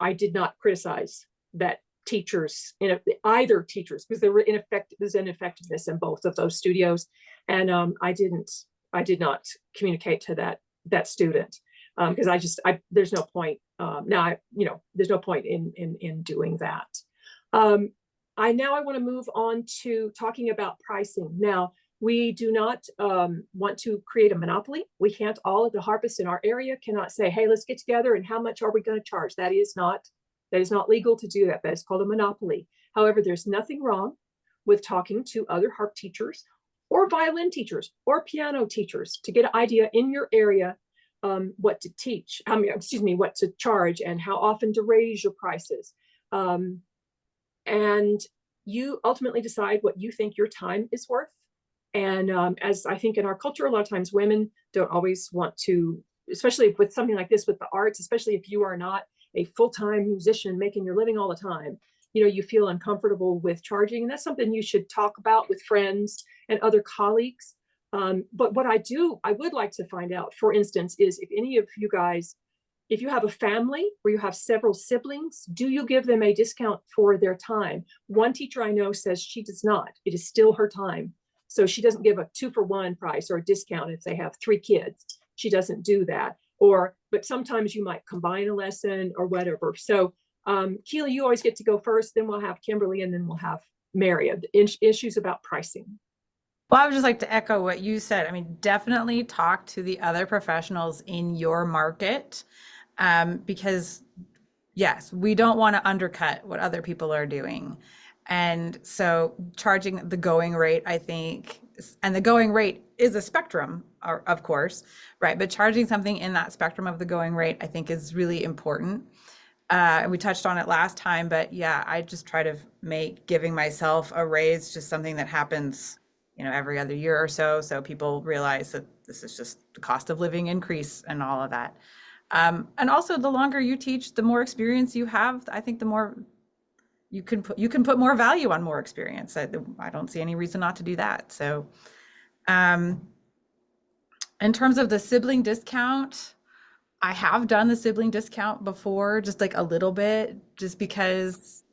I did not criticize that teachers, either teachers, because there's ineffectiveness in both of those studios. And I did not communicate to that student because there's no point there's no point in doing that. I want to move on to talking about pricing. Now, we do not want to create a monopoly. We can't, all of the harpists in our area cannot say, hey, let's get together and how much are we going to charge? That is not legal to do that. That is called a monopoly. However, there's nothing wrong with talking to other harp teachers or violin teachers or piano teachers to get an idea in your area what to teach, what to charge and how often to raise your prices. And you ultimately decide what you think your time is worth. And as I think in our culture, a lot of times women don't always want to, especially with something like this, with the arts, especially if you are not a full-time musician making your living all the time, you feel uncomfortable with charging. And that's something you should talk about with friends and other colleagues. But what I would like to find out, for instance, is if any of you guys, if you have a family where you have several siblings, do you give them a discount for their time? One teacher I know says she does not. It is still her time. So she doesn't give a 2-for-1 price or a discount if they have 3 kids. She doesn't do that. But sometimes you might combine a lesson or whatever. So Kela, you always get to go first, then we'll have Kimberly, and then we'll have Mary. Issues about pricing. Well, I would just like to echo what you said. I mean, definitely talk to the other professionals in your market because, yes, we don't want to undercut what other people are doing. And so charging the going rate, I think, and the going rate is a spectrum, of course, right? But charging something in that spectrum of the going rate, I think, is really important. We touched on it last time, but yeah, I just try to make giving myself a raise just something that happens, every other year or so. So people realize that this is just the cost of living increase and all of that. And also the longer you teach, the more experience you have, I think the more you can put more value on more experience. I don't see any reason not to do that. So in terms of the sibling discount, I have done the sibling discount before, just like a little bit, just because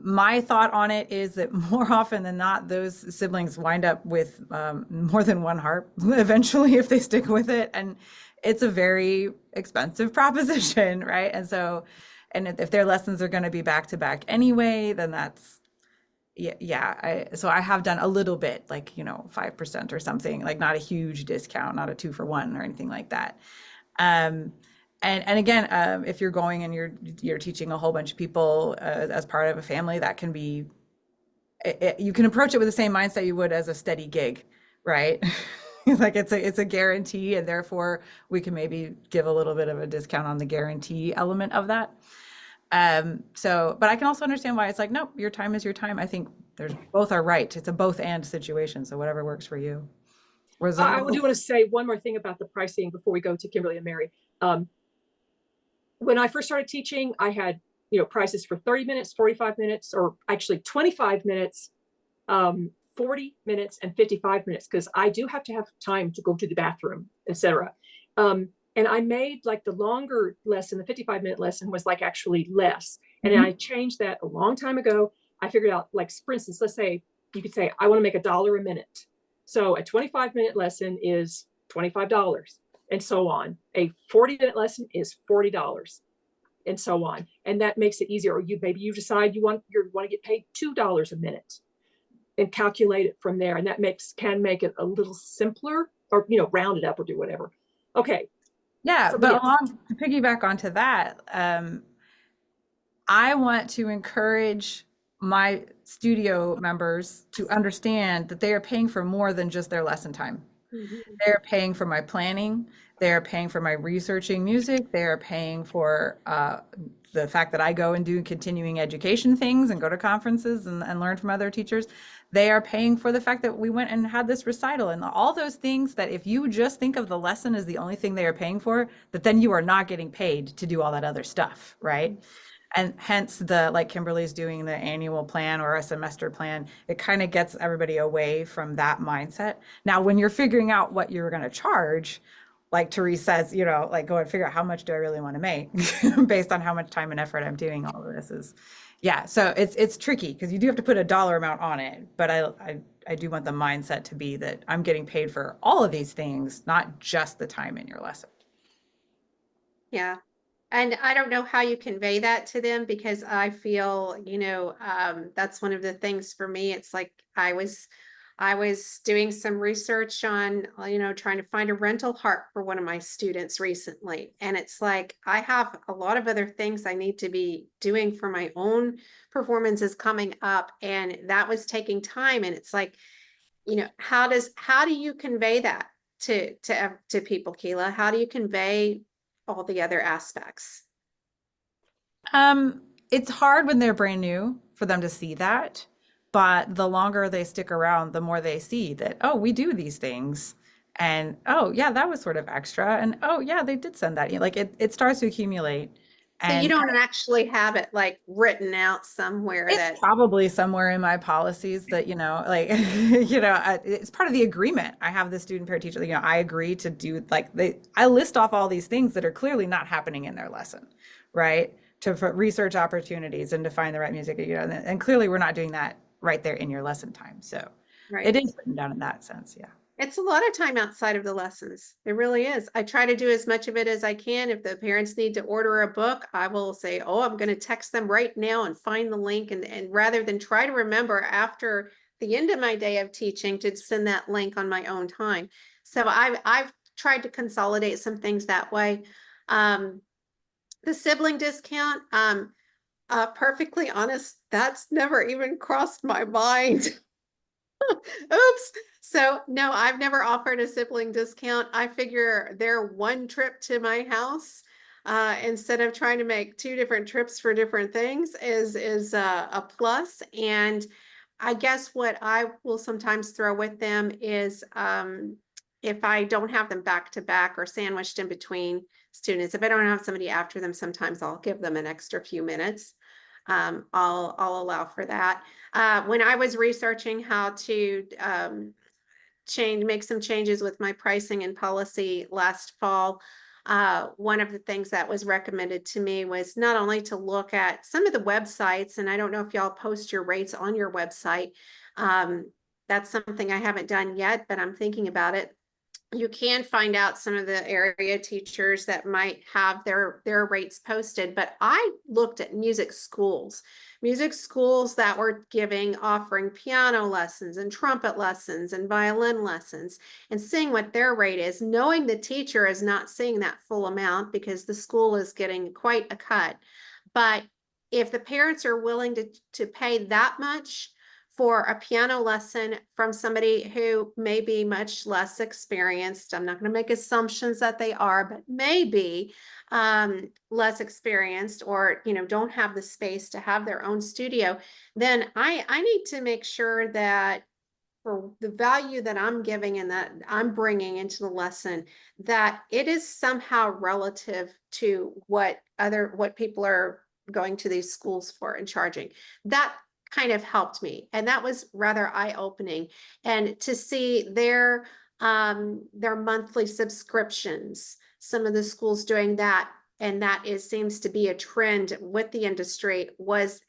my thought on it is that more often than not, those siblings wind up with more than one harp eventually if they stick with it. And it's a very expensive proposition, right? And so, and if their lessons are going to be back to back anyway, then that's, so I have done a little bit, like, 5% or something, like not a huge discount, not a 2-for-1 or anything like that. And again, if you're going and you're teaching a whole bunch of people as part of a family, that can be, you can approach it with the same mindset you would as a steady gig, right? Like it's a guarantee, and therefore we can maybe give a little bit of a discount on the guarantee element of that. But I can also understand why it's like, nope, your time is your time. I think both are right. It's a both and situation. So whatever works for you. I do want to say one more thing about the pricing before we go to Kimberly and Mary. When I first started teaching, I had, prices for 30 minutes, 45 minutes, or actually 25 minutes, 40 minutes and 55 minutes, because I do have to have time to go to the bathroom, etc. And I made like the longer lesson, the 55-minute lesson was like actually less. And I changed that a long time ago. I figured out, like, for instance, let's say you could say, I want to make $1 a minute. So a 25-minute lesson is $25 and so on. A 40-minute lesson is $40 and so on. And that makes it easier. Or maybe you decide you want to get paid $2 a minute and calculate it from there. And that can make it a little simpler, or, round it up or do whatever. Okay. Yeah, but to piggyback onto that, I want to encourage my studio members to understand that they are paying for more than just their lesson time. They're paying for my planning. They're paying for my researching music. They're paying for the fact that I go and do continuing education things and go to conferences and learn from other teachers. They are paying for the fact that we went and had this recital and all those things that if you just think of the lesson as the only thing they are paying for, that then you are not getting paid to do all that other stuff, right? And hence the, like Kimberly's doing the annual plan or a semester plan, it kind of gets everybody away from that mindset. Now, when you're figuring out what you're going to charge, like Therese says, like go and figure out how much do I really want to make based on how much time and effort I'm doing all of this is, yeah. So it's tricky because you do have to put a dollar amount on it, but I do want the mindset to be that I'm getting paid for all of these things, not just the time in your lesson. Yeah. And I don't know how you convey that to them because I feel, that's one of the things for me. It's like I was doing some research on, trying to find a rental harp for one of my students recently. And it's like I have a lot of other things I need to be doing for my own performances coming up. And that was taking time. And it's like, how do you convey that to people, Kela? How do you convey all the other aspects? It's hard when they're brand new for them to see that, but the longer they stick around, the more they see that, oh, we do these things. And oh, yeah, that was sort of extra. And oh, yeah, they did send that. Like it starts to accumulate. So you And don't actually have it like written out somewhere it's that, probably somewhere in my policies that, like, it's part of the agreement. I have the student parent teacher, I agree to do like I list off all these things that are clearly not happening in their lesson, right? To research opportunities and to find the right music, and clearly we're not doing that right there in your lesson time. So right? it is written down in that sense. Yeah. It's a lot of time outside of the lessons. It really is. I try to do as much of it as I can. If the parents need to order a book, I will say, oh, I'm going to text them right now and find the link. And rather than try to remember after the end of my day of teaching to send that link on my own time. So I've tried to consolidate some things that way. The sibling discount, perfectly honest, that's never even crossed my mind. Oops. So no, I've never offered a sibling discount. I figure they're one trip to my house, instead of trying to make two different trips for different things is a plus. And I guess what I will sometimes throw with them is, if I don't have them back to back or sandwiched in between students, if I don't have somebody after them, sometimes I'll give them an extra few minutes. I'll allow for that. When I was researching how to make some changes with my pricing and policy last fall, one of the things that was recommended to me was not only to look at some of the websites, and I don't know if y'all post your rates on your website. That's something I haven't done yet, but I'm thinking about it. You can find out some of the area teachers that might have their rates posted, but I looked at music schools that were offering piano lessons and trumpet lessons and violin lessons, and seeing what their rate is, knowing the teacher is not seeing that full amount because the school is getting quite a cut. But if the parents are willing to pay that much for a piano lesson from somebody who may be much less experienced, I'm not going to make assumptions that they are, but maybe less experienced, or don't have the space to have their own studio, then I need to make sure that for the value that I'm giving and that I'm bringing into the lesson, that it is somehow relative to what people are going to these schools for and charging. That kind of helped me, and that was rather eye-opening. And to see their monthly subscriptions, some of the schools doing that, and that seems to be a trend with the industry,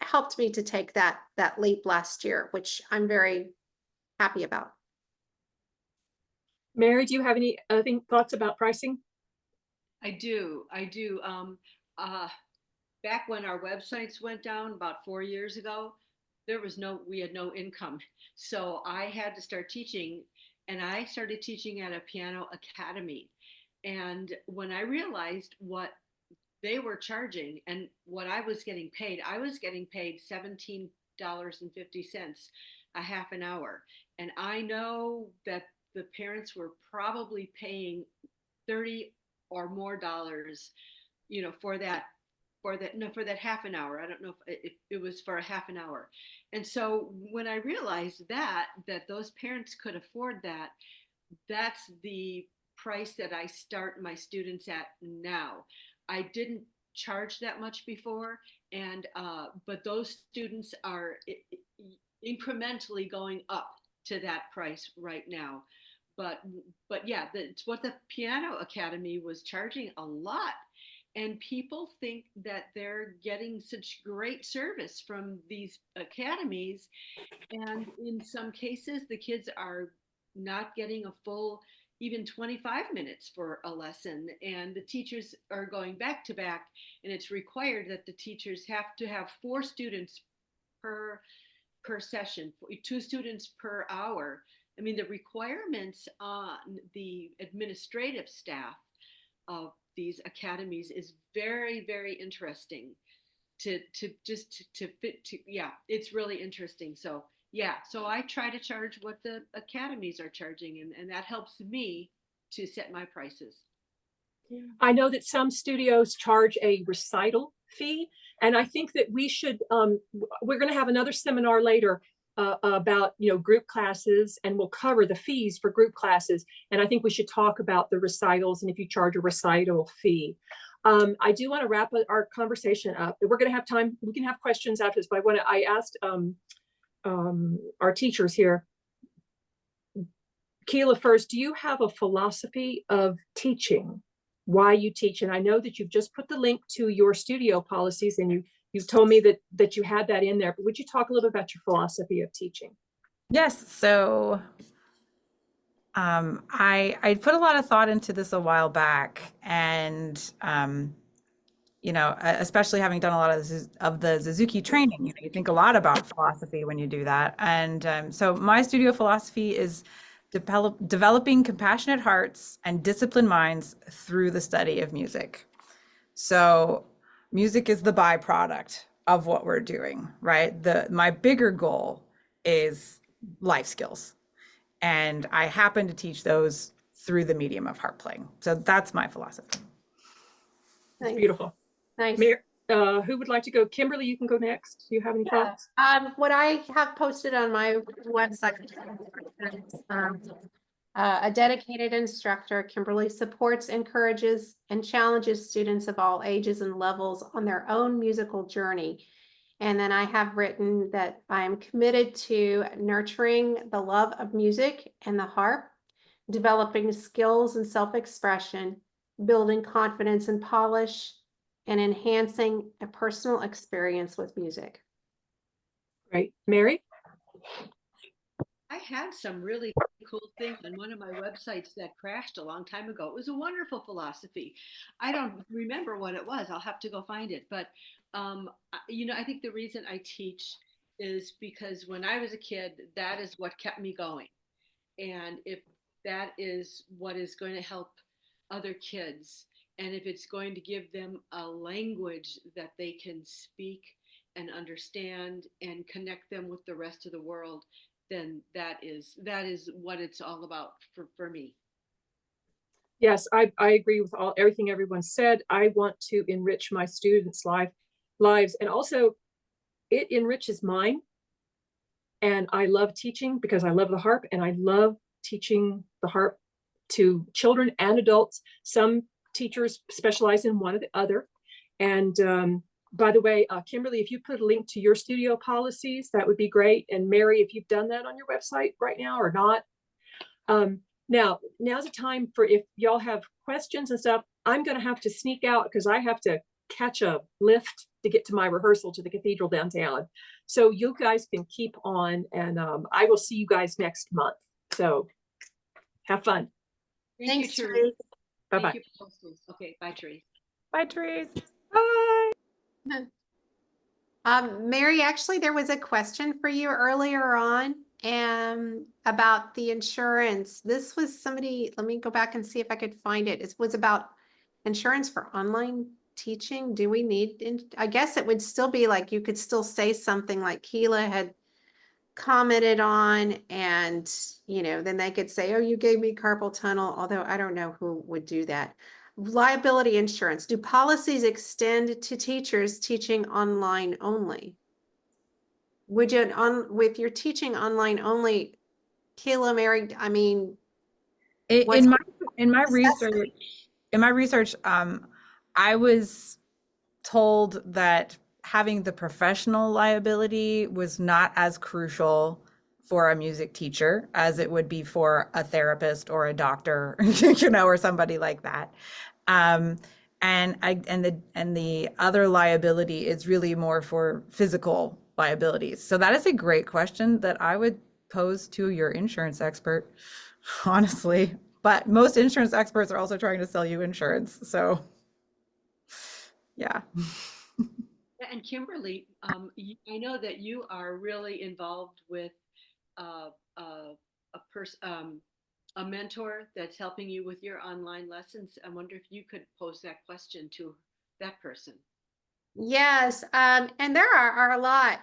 helped me to take that leap last year, which I'm very happy about. Mary, do you have any thoughts about pricing? I do. Back when our websites went down about 4 years ago, we had no income. So I had to start teaching, and I started teaching at a piano academy. And when I realized what they were charging and what I was getting paid $17.50 a half an hour. And I know that the parents were probably paying 30 or more dollars, for that half an hour. I don't know if it was for a half an hour. And so when I realized that those parents could afford that, that's the price that I start my students at now. I didn't charge that much before, And but those students are incrementally going up to that price right now. But yeah, it's what the Piano Academy was charging a lot. And people think that they're getting such great service from these academies. And in some cases, the kids are not getting a full, even 25 minutes for a lesson. And the teachers are going back to back. And it's required that the teachers have to have 4 students per session, 2 students per hour. I mean, the requirements on the administrative staff of these academies is very, very interesting to fit to, yeah, it's really interesting. So yeah, so I try to charge what the academies are charging, and that helps me to set my prices. I know that some studios charge a recital fee, and I think that we should, we're going to have another seminar later about, group classes, and we'll cover the fees for group classes. And I think we should talk about the recitals and if you charge a recital fee. I do want to wrap our conversation up. We're going to have time. We can have questions after this, but I asked our teachers here. Kela, first, do you have a philosophy of teaching? Why you teach? And I know that you've just put the link to your studio policies, and you've told me that you had that in there, but would you talk a little bit about your philosophy of teaching? Yes. So I put a lot of thought into this a while back, and especially having done a lot of the Suzuki training, you think a lot about philosophy when you do that. And so my studio philosophy is developing compassionate hearts and disciplined minds through the study of music. So music is the byproduct of what we're doing, right? My bigger goal is life skills, and I happen to teach those through the medium of harp playing. So that's my philosophy. That's beautiful. Nice. Who would like to go? Kimberly, you can go next. Do you have any thoughts? What I have posted on my website, a dedicated instructor, Kimberly supports, encourages, and challenges students of all ages and levels on their own musical journey. And then I have written that I am committed to nurturing the love of music and the harp, developing skills and self-expression, building confidence and polish, and enhancing a personal experience with music. Great. Mary? I had some really cool things on one of my websites that crashed a long time ago. It was a wonderful philosophy. I don't remember what it was. I'll have to go find it. But, I think the reason I teach is because when I was a kid, that is what kept me going. And if that is what is going to help other kids, and if it's going to give them a language that they can speak and understand and connect them with the rest of the world, then that is what it's all about for me. Yes, I agree with everything everyone said. I want to enrich my students' lives, and also it enriches mine. And I love teaching because I love the harp, and I love teaching the harp to children and adults. Some teachers specialize in one or the other. And by the way, Kimberly, if you put a link to your studio policies, that would be great. And Mary, if you've done that on your website right now or not. Now's the time for, if y'all have questions and stuff. I'm going to have to sneak out because I have to catch a lift to get to my rehearsal to the cathedral downtown. So you guys can keep on, and I will see you guys next month. So have fun. Thanks, you, Therese. Bye-bye. Thank you. Okay, bye, Therese. Bye, Therese. Bye. Mary, actually, there was a question for you earlier on about the insurance. This was somebody, let me go back and see if I could find it. It was about insurance for online teaching. Do we need, I guess it would still be like, you could still say something like Kela had commented on, and then they could say, oh, you gave me carpal tunnel, although I don't know who would do that. Liability insurance. Do policies extend to teachers teaching online only? Would you, with your teaching online only, Kela, Mary, I mean, In my research, I was told that having the professional liability was not as crucial for a music teacher as it would be for a therapist or a doctor, you know, or somebody like that. Um, and the other liability is really more for physical liabilities. So that is a great question that I would pose to your insurance expert, honestly. But most insurance experts are also trying to sell you insurance. So yeah. Yeah, and Kimberly, I know that you are really involved with uh, uh, a person, a mentor that's helping you with your online lessons. I wonder if you could pose that question to that person. Yes, and there are a lot.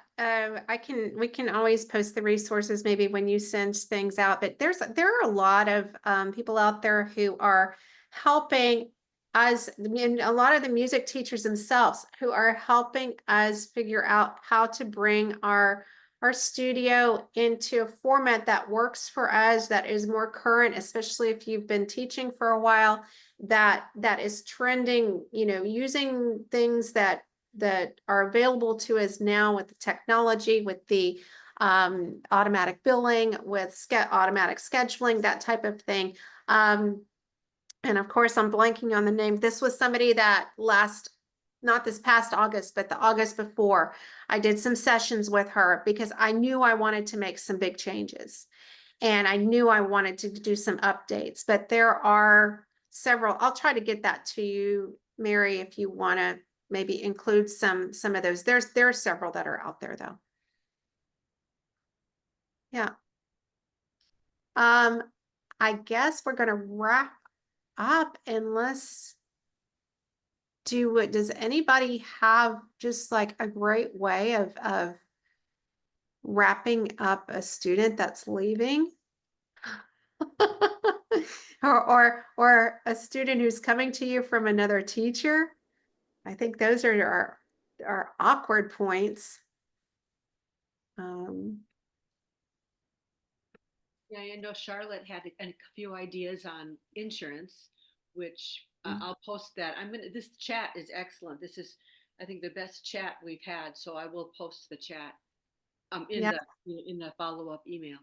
We can always post the resources maybe when you send things out, but there are a lot of people out there who are helping us, and a lot of the music teachers themselves who are helping us figure out how to bring our studio into a format that works for us, that is more current, especially if you've been teaching for a while, that is trending, you know, using things that are available to us now with the technology, with the automatic billing, with automatic scheduling, that type of thing. And of course, I'm blanking on the name. This was somebody that not this past August, but the August before, I did some sessions with her because I knew I wanted to make some big changes. And I knew I wanted to do some updates, but there are several. I'll try to get that to you, Mary, if you want to maybe include some of those. There are several that are out there though. Yeah. I guess we're gonna wrap up unless does anybody have just like a great way of wrapping up a student that's leaving? or a student who's coming to you from another teacher? I think those are our awkward points. Yeah, I know Charlotte had a few ideas on insurance, which I'll post that. This chat is excellent. This is, I think, the best chat we've had. So I will post the chat Yeah, in the follow-up email.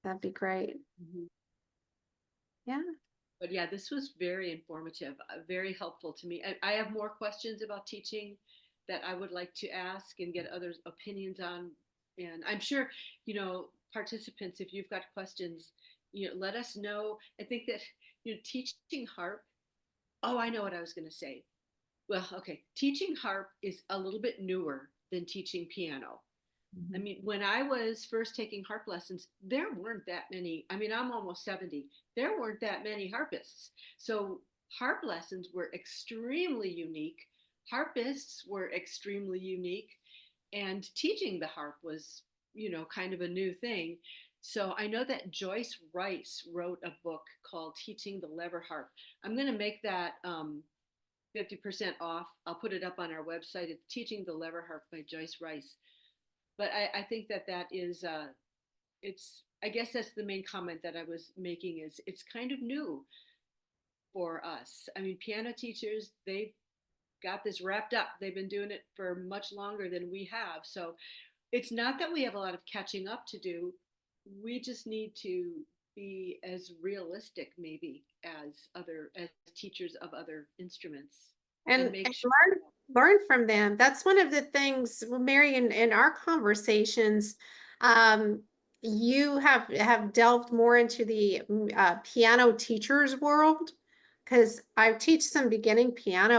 that'd be great. Mhm. Yeah. But yeah, this was very informative, very helpful to me. I have more questions about teaching that I would like to ask and get others' opinions on. And I'm sure, participants, if you've got questions, let us know. I think that, teaching harp. Oh, I know what I was going to say. Well, okay, teaching harp is a little bit newer than teaching piano. I mean, when I was first taking harp lessons, there weren't that many. I mean, I'm almost 70. There weren't that many harpists. So harp lessons were extremely unique. Harpists were extremely unique. And teaching the harp was, kind of a new thing. So I know that Joyce Rice wrote a book called Teaching the Lever Harp. I'm going to make that 50% off. I'll put it up on our website. It's Teaching the Lever Harp by Joyce Rice. But I think that is I guess that's the main comment that I was making, is it's kind of new for us. I mean, piano teachers, they've got this wrapped up. They've been doing it for much longer than we have. So it's not that we have a lot of catching up to do. We just need to be as realistic maybe as teachers of other instruments, and make sure Learn from them. That's one of the things, well, Mary, in our conversations, you have delved more into the piano teachers world, because I teach some beginning and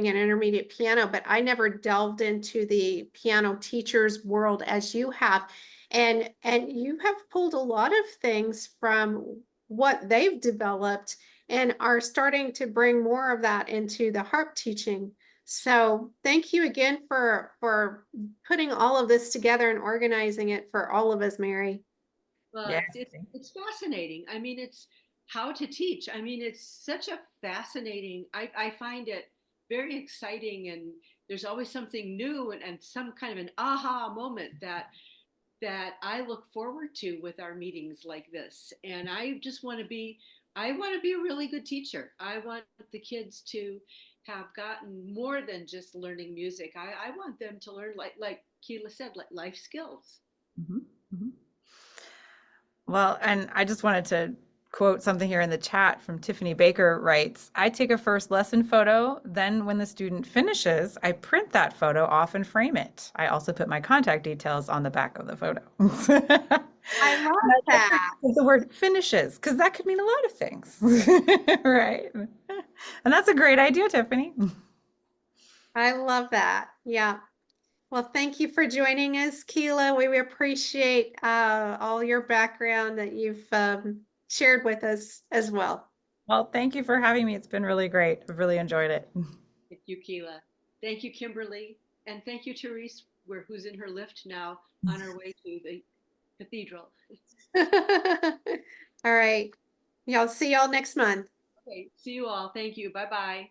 intermediate piano, but I never delved into the piano teachers world as you have. And you have pulled a lot of things from what they've developed and are starting to bring more of that into the harp teaching. So thank you again for putting all of this together and organizing it for all of us, Mary. Well, Yeah. it's fascinating. I mean, it's how to teach. I mean, it's such a fascinating. I find it very exciting, and there's always something new, and some kind of an aha moment that I look forward to with our meetings like this. And I want to be a really good teacher. I want the kids to have gotten more than just learning music. I want them to learn, like Kela said, like life skills. Mhm, mhm. Well, and I just wanted to quote something here in the chat from Tiffany Baker writes, I take a first lesson photo, then when the student finishes, I print that photo off and frame it. I also put my contact details on the back of the photo. I love And I like that. the word finishes, because that could mean a lot of things, right? And that's a great idea, Tiffany. I love that. Yeah. Well, thank you for joining us, Kela. We appreciate all your background that you've shared with us as well. Well, thank you for having me. It's been really great. I've really enjoyed it. Thank you, Kela. Thank you, Kimberly. And thank you, Therese, who's in her lift now on her way to the cathedral. All right. Y'all see y'all next month. Okay, see you all. Thank you. Bye-bye.